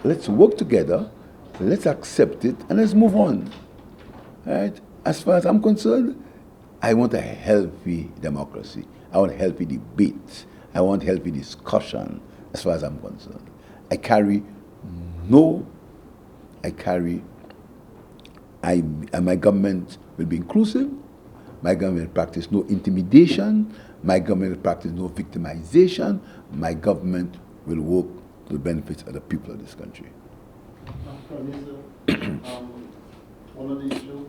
S7: let's work together, let's accept it, and let's move on. Right? As far as I'm concerned, I want a healthy democracy. I want healthy debate. I want healthy discussion, as far as I'm concerned. My government will be inclusive. My government will practice no intimidation. My government will practice no victimization. My government will work to the benefit of the people of this country.
S3: Prime Minister, one of the issues,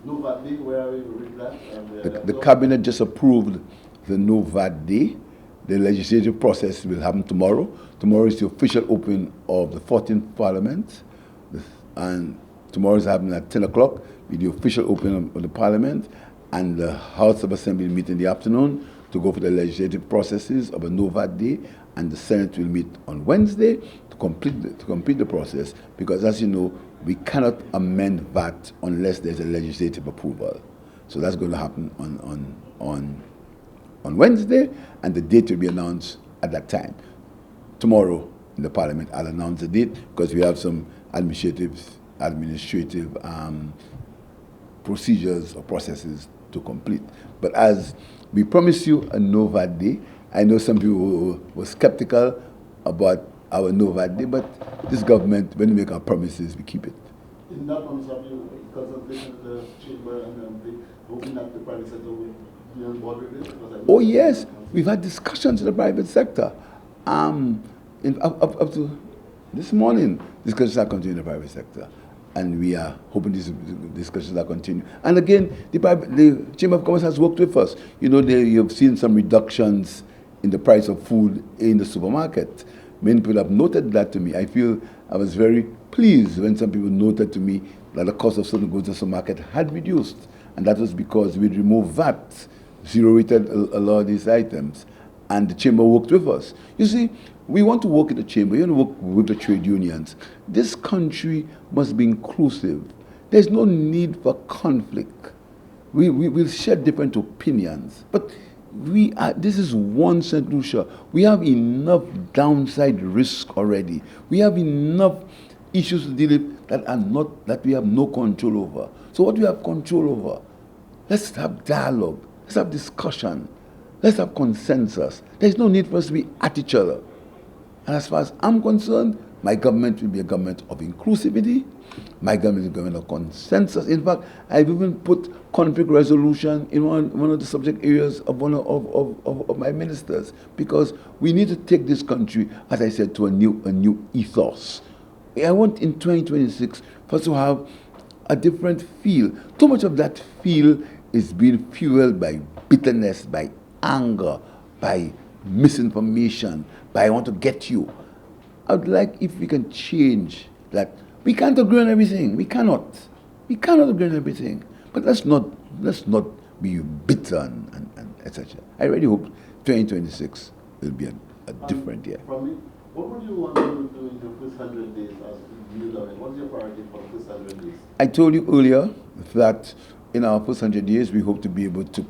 S3: no VAT day, where are we with that?
S7: The cabinet just approved the no VAT day. The legislative process will happen tomorrow. Tomorrow is the official opening of the 14th Parliament, and tomorrow is happening at 10 o'clock with the official opening of the Parliament, and the House of Assembly will meet in the afternoon to go for the legislative processes of a no VAT day, and the Senate will meet on Wednesday to complete the process, because as you know, we cannot amend VAT unless there's a legislative approval. So that's going to happen on Wednesday, and the date will be announced at that time. Tomorrow in the Parliament, I'll announce the date, because we have some administrative procedures or processes to complete. But as we promise you a no VAT day, I know some people were skeptical about our no VAT day, but this government, when we make our promises, we keep it.
S3: In that one, have you consulted the chamber and hoping that the private sector will be on board with this?
S7: Oh yes, we've had discussions in the private sector. Up to this morning, discussions are continuing in the private sector, and we are hoping these discussions are continuing. And again, the Chamber of Commerce has worked with us. You know, you've seen some reductions in the price of food in the supermarket. Many people have noted that to me. I feel I was very pleased when some people noted to me that the cost of certain goods in the supermarket had reduced, and that was because we removed VAT, zero-rated a lot of these items, and the Chamber worked with us. You see, we want to work in the Chamber, you want to work with the trade unions. This country must be inclusive. There's no need for conflict. We'll share different opinions, but this is one St. Lucia. We have enough downside risk already. We have enough issues to deal with that we have no control over. So what do we have control over? Let's have dialogue. Let's have discussion. Let's have consensus. There's no need for us to be at each other. And as far as I'm concerned, my government will be a government of inclusivity. My government is a government of consensus. In fact, I've even put conflict resolution in one of the subject areas of one of my ministers, because we need to take this country, as I said, to a new ethos. I want in 2026 for us to have a different feel. Too much of that feel is being fueled by bitterness, by anger, by misinformation, by I want to get you. I would like if we can change that. We can't agree on everything. We cannot. We cannot agree on everything. But let's not be bitter and etc. I really hope 2026 will be a different year.
S3: From me, what would you want to do in your first 100 days as new government? What's your priority for the first 100 days?
S7: I told you earlier that in our first 100 days, we hope to be able to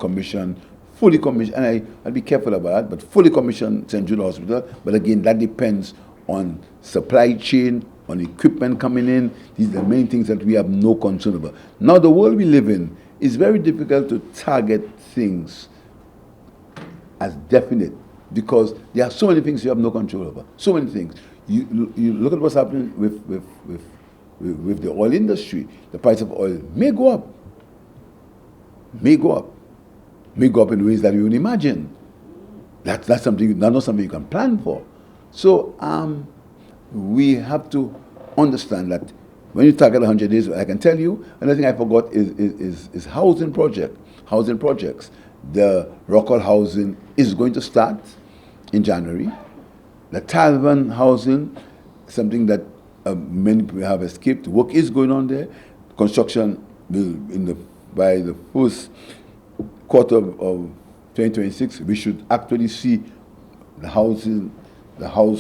S7: fully commission, and I'll be careful about that, but fully commission St. Jude Hospital. But again, that depends on supply chain, on equipment coming in. These are many things that we have no concern about. Now, the world we live in is very difficult to target things as definite, because there are so many things you have no control over. So many things. You look at what's happening with the oil industry. The price of oil may go up. May go up in ways that you would imagine. That's not something you can plan for. So we have to understand that when you target 100 days, I can tell you, another thing I forgot is housing projects. The Rockall housing is going to start in January. The Talvan housing, something that many people have escaped. Work is going on there. Construction will, by the first quarter of 2026, we should actually see the house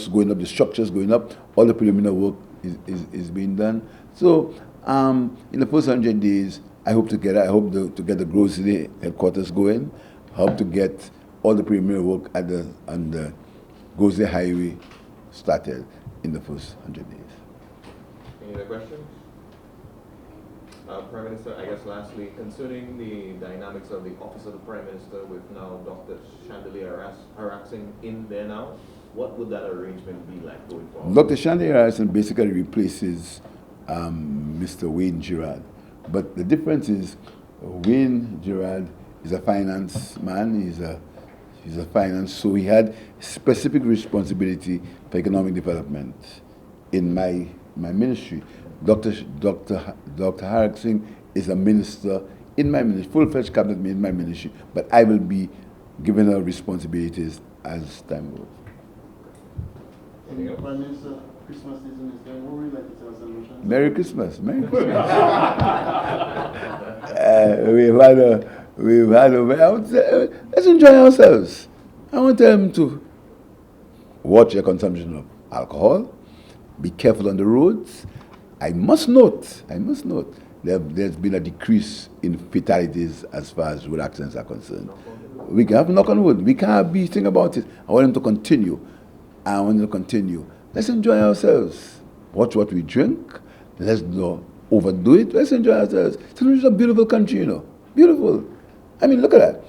S7: going up, the structures going up, all the preliminary work is being done. So in the first 100 days, I hope to get the grocery headquarters going. I hope to get all the preliminary work on the grocery highway started in the first 100 days.
S1: Any other questions? Prime Minister, I guess lastly, concerning the dynamics of the Office of the Prime Minister with now Dr. Chandelier harassing in there now, what would that arrangement be like going forward?
S7: Dr. Chandelier Harrison basically replaces Mr. Wayne Girard. But the difference is Wayne Girard is a finance man, he's a finance, so he had specific responsibility for economic development in my ministry. Dr. Harrison is a minister in my ministry, full-fledged cabinet in my ministry, but I will be given her responsibilities as time goes.
S3: Prime Minister, Christmas season is going. What would you like to tell us, Lucian?
S7: Merry Christmas, Merry Christmas. I would say, let's enjoy ourselves. I want them to watch your consumption of alcohol, be careful on the roads. I must note, there's been a decrease in fatalities as far as road accidents are concerned. We can have knock on wood. We can't be thinking about it. I want them to continue. Let's enjoy ourselves. Watch what we drink. Let's not overdo it. Let's enjoy ourselves. It's a beautiful country, you know. Beautiful. I mean, look at that.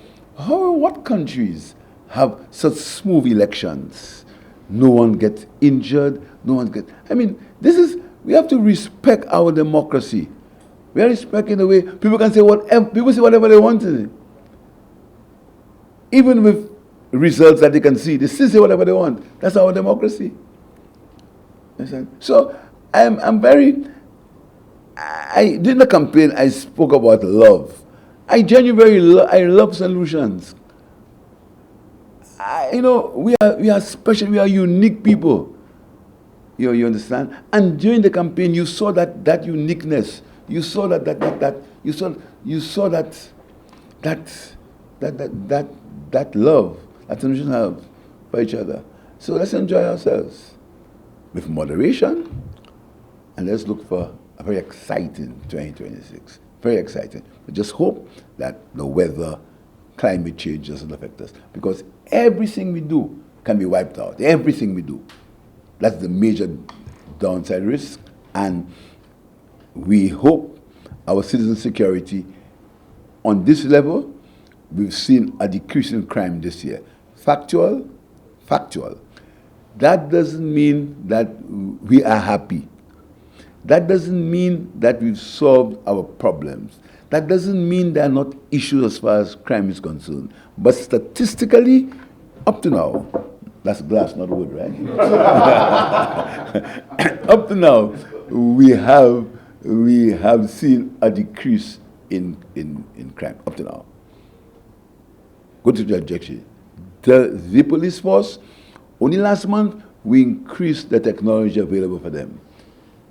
S7: What countries have such smooth elections? No one gets injured. We have to respect our democracy. We are respecting the way people can say whatever they want to. Even with results that they can see, they still say whatever they want. That's our democracy. So during the campaign, I spoke about love. I genuinely I love solutions. We are special, we are unique people. You understand? And during the campaign, you saw that uniqueness. You saw that love, that solution have for each other. So let's enjoy ourselves with moderation, and let's look for a very exciting 2026. Very exciting. We just hope that the weather, climate change doesn't affect us, because everything we do can be wiped out. Everything we do. That's the major downside risk, and we hope our citizen security on this level. We've seen a decrease in crime this year. Factual. That doesn't mean that we are happy. That doesn't mean that we've solved our problems. That doesn't mean there are not issues as far as crime is concerned. But statistically, up to now, that's glass, not wood, right? Up to now, we have seen a decrease in crime, up to now. Go to the objection. The police force, only last month, we increased the technology available for them.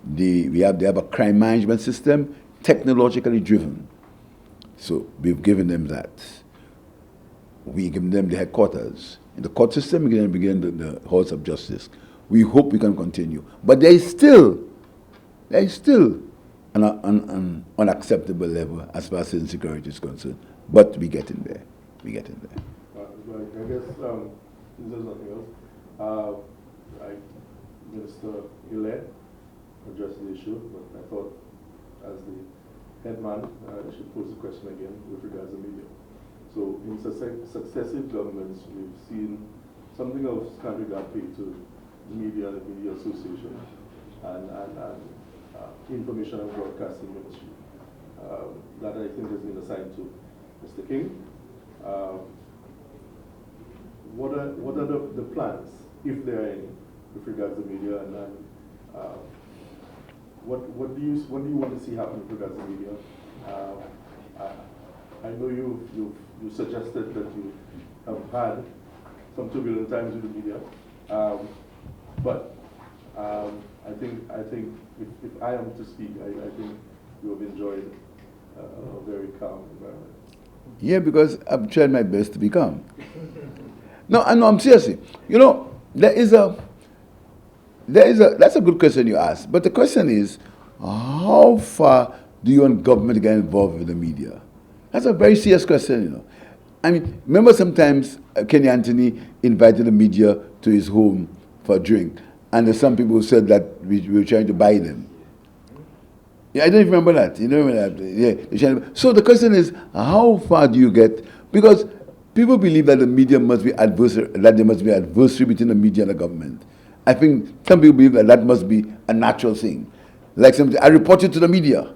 S7: They have a crime management system, technologically driven. So we've given them that. We give them the headquarters. In the court system, we can begin the halls of justice. We hope we can continue. But there is still an unacceptable level as far as citizen security is concerned. But we're getting there.
S4: I guess there's nothing else. Minister Gillette addressed the issue, but I thought as the head man, I should pose the question again with regards to media. So in successive governments, we've seen something of kind regard paid to the media and the media association and information and broadcasting ministry. That I think has been assigned to Mr. King. What are the plans, if there are any, with regards to media, and what do you want to see happen with regards to media? I know you suggested that you have had some turbulent times with the media, but I think if I am to speak, I think you have enjoyed a very calm environment.
S7: Yeah, because I've tried my best to be calm. No, I'm seriously. That's a good question you ask. But the question is, how far do you want government to get involved with the media? That's a very serious question, I mean, remember sometimes Kenny Anthony invited the media to his home for a drink, and there's some people who said that we were trying to buy them. Yeah, I don't even remember that. You know that? Yeah. So the question is, how far do you get? Because people believe that the media must be adversary, that there must be adversary between the media and the government. I think some people believe that that must be a natural thing. Like something, I report it to the media.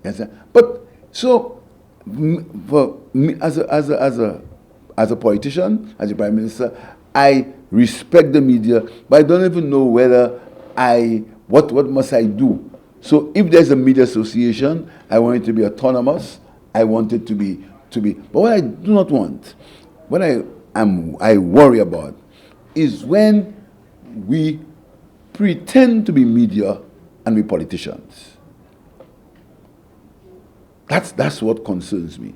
S7: Yes, sir. But so for me, as a politician, as a prime minister, I respect the media, but I don't even know whether what must I do. So if there's a media association, I want it to be autonomous. I want it to be. But what I do not want, what I worry about, is when we pretend to be media and be politicians. That's what concerns me.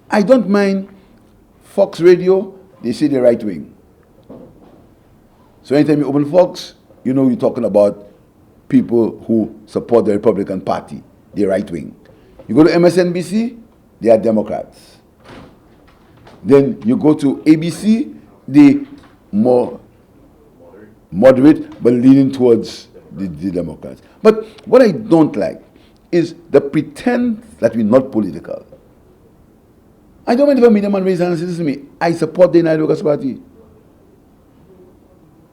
S7: I don't mind Fox Radio. They say they're right wing. So anytime you open Fox, you know you're talking about people who support the Republican Party, they're right wing. You go to MSNBC, they are Democrats. Then you go to ABC, they more moderate, but leaning towards the Democrats. But what I don't like is the pretend that we're not political. I don't mind if a media man raises hand and says to me, I support the United Workers' Party.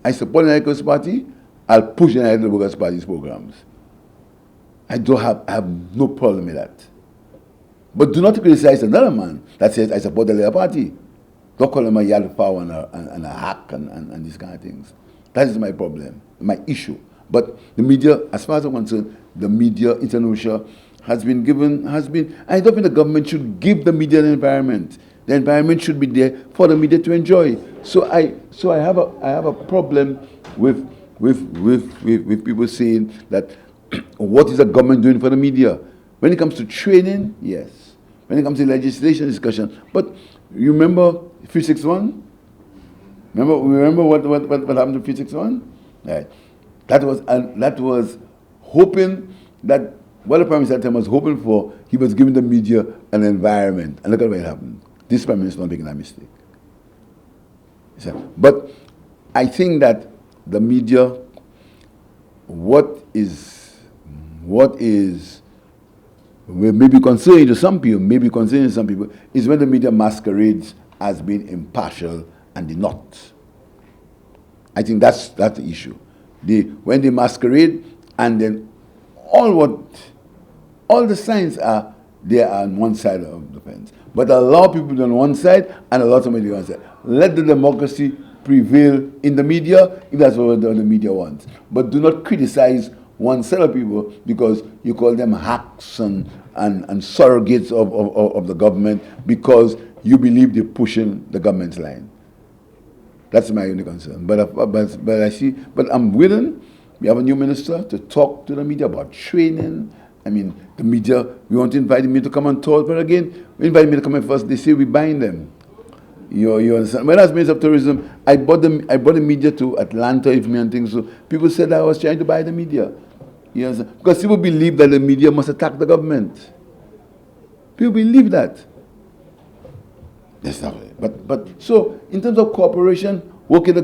S7: I support the United Workers' Party. I'll push the United Workers' Party's programs. I have no problem with that. But do not criticize another man that says, I support the Labour Party. Don't call him a yalfa and a hack and these kind of things. That is my problem, my issue. But the media, as far as I'm concerned, the media, International, has been, I don't think the government should give the media an environment. The environment should be there for the media to enjoy. So I have a problem with people saying that what is the government doing for the media? When it comes to training, yes. When it comes to legislation discussion, but you remember 361? Remember what happened to 361? Right. That was hoping that what the Prime Minister was hoping for, he was giving the media an environment. And look at what happened. This Prime Minister is not making that mistake. But I think that the media, what is maybe concerning to some people, is when the media masquerades as being impartial and they're not. I think that's the issue. When they masquerade and then all the signs are they are on one side of the fence. But a lot of people on one side and a lot of people on the other side. Let the democracy prevail in the media if that's what the media wants. But do not criticize one set of people because you call them hacks and surrogates of the government because you believe they're pushing the government's line. That's my only concern. But I'm willing. We have a new minister to talk to the media about training. I mean, the media, we want to invite me to come on tour, but again, we invite me to come in first, they say we're buying them. You understand? When I was Minister of Tourism, I brought the media to Atlanta with me and things, so people said I was trying to buy the media. You understand? Because people believe that the media must attack the government. People believe that. That's not it. But so, in terms of cooperation, working the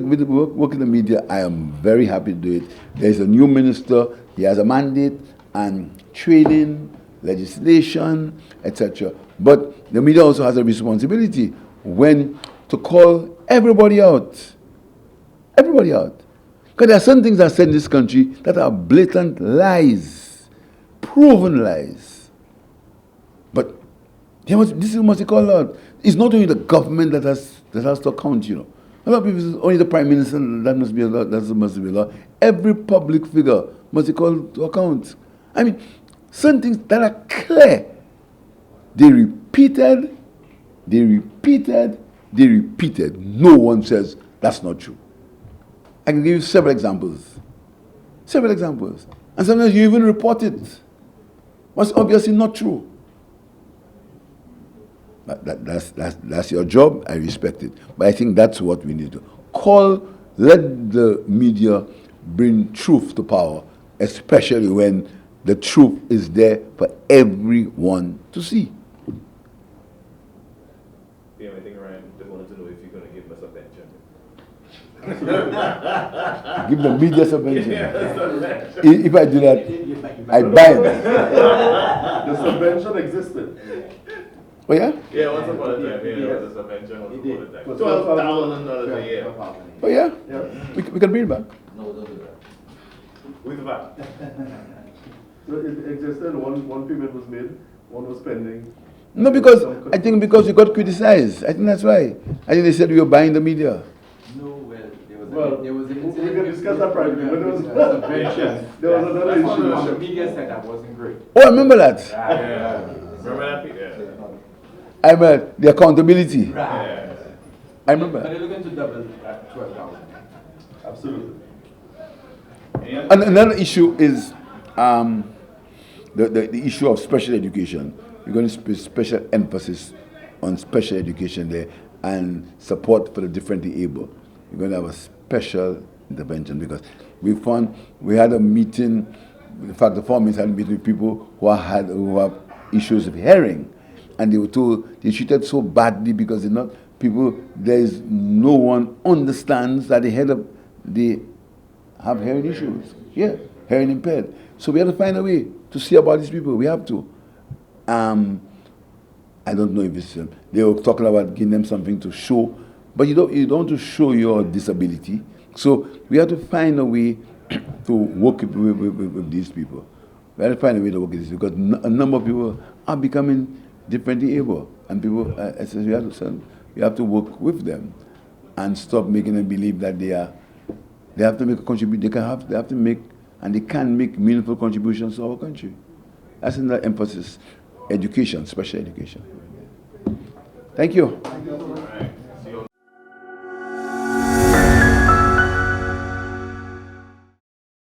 S7: media, I am very happy to do it. There's a new minister, he has a mandate, and training, legislation, etc. But the media also has a responsibility when to call everybody out. Everybody out. Because there are certain things that are said in this country that are blatant lies, proven lies. But this must be called out. It's not only the government that has to account, you know. A lot of people say only the Prime Minister, that must be a law, that must be a law. Every public figure must be called to account. I mean, certain things that are clear, they repeated. No one says that's not true. I can give you several examples. And sometimes you even report it. What's obviously not true. But that's your job, I respect it. But I think that's what we need to let the media bring truth to power, especially when the truth is there for everyone to see.
S1: Yeah, I think Ryan just wanted to know if you're going to give us a pension.
S7: Give the media subvention. If I do that, I buy it.
S4: The subvention existed.
S7: Oh yeah?
S1: Yeah, once upon a time, yeah, there was a subvention once upon a time.
S4: But
S1: $12,000 a year.
S7: Oh yeah?
S4: Yeah.
S7: We can bring it back.
S3: No, don't do that.
S1: With that.
S4: So it existed, one payment was made, one was pending.
S7: No, because I think because you got criticized. I think that's why. I think they said we were buying the media.
S5: No, well, there was
S4: We
S5: an incident.
S4: can discuss that privately, but there was,
S5: Subvention.
S4: there was another
S5: That's what
S4: issue.
S5: the media said that wasn't great.
S7: Oh, I remember that.
S1: Yeah. Remember that? Yeah.
S7: I remember the accountability.
S1: Yeah.
S7: I remember.
S5: But they're looking to double at 12,000.
S4: Absolutely.
S7: And another issue is the issue of special education. We're going to put special emphasis on special education there and support for the differently able. We're going to have a special intervention because we had a meeting. In fact, the four meetings had a meeting with people who have issues of hearing, and they were told they treated so badly because they're not people. There's no one understands that they have hearing issues. Yeah, hearing impaired. So we have to find a way to see about these people. We have to. I don't know if it's they were talking about giving them something to show, but you don't want to show your disability. So we have to find a way to work with these people. We have to find a way to work with this because a number of people are becoming differently able, and people. We have to work with them and stop making them believe that they have to make a contribution. They have to make, and they can make meaningful contributions to our country. That's another emphasis. Education, special education. Thank you.
S1: All right.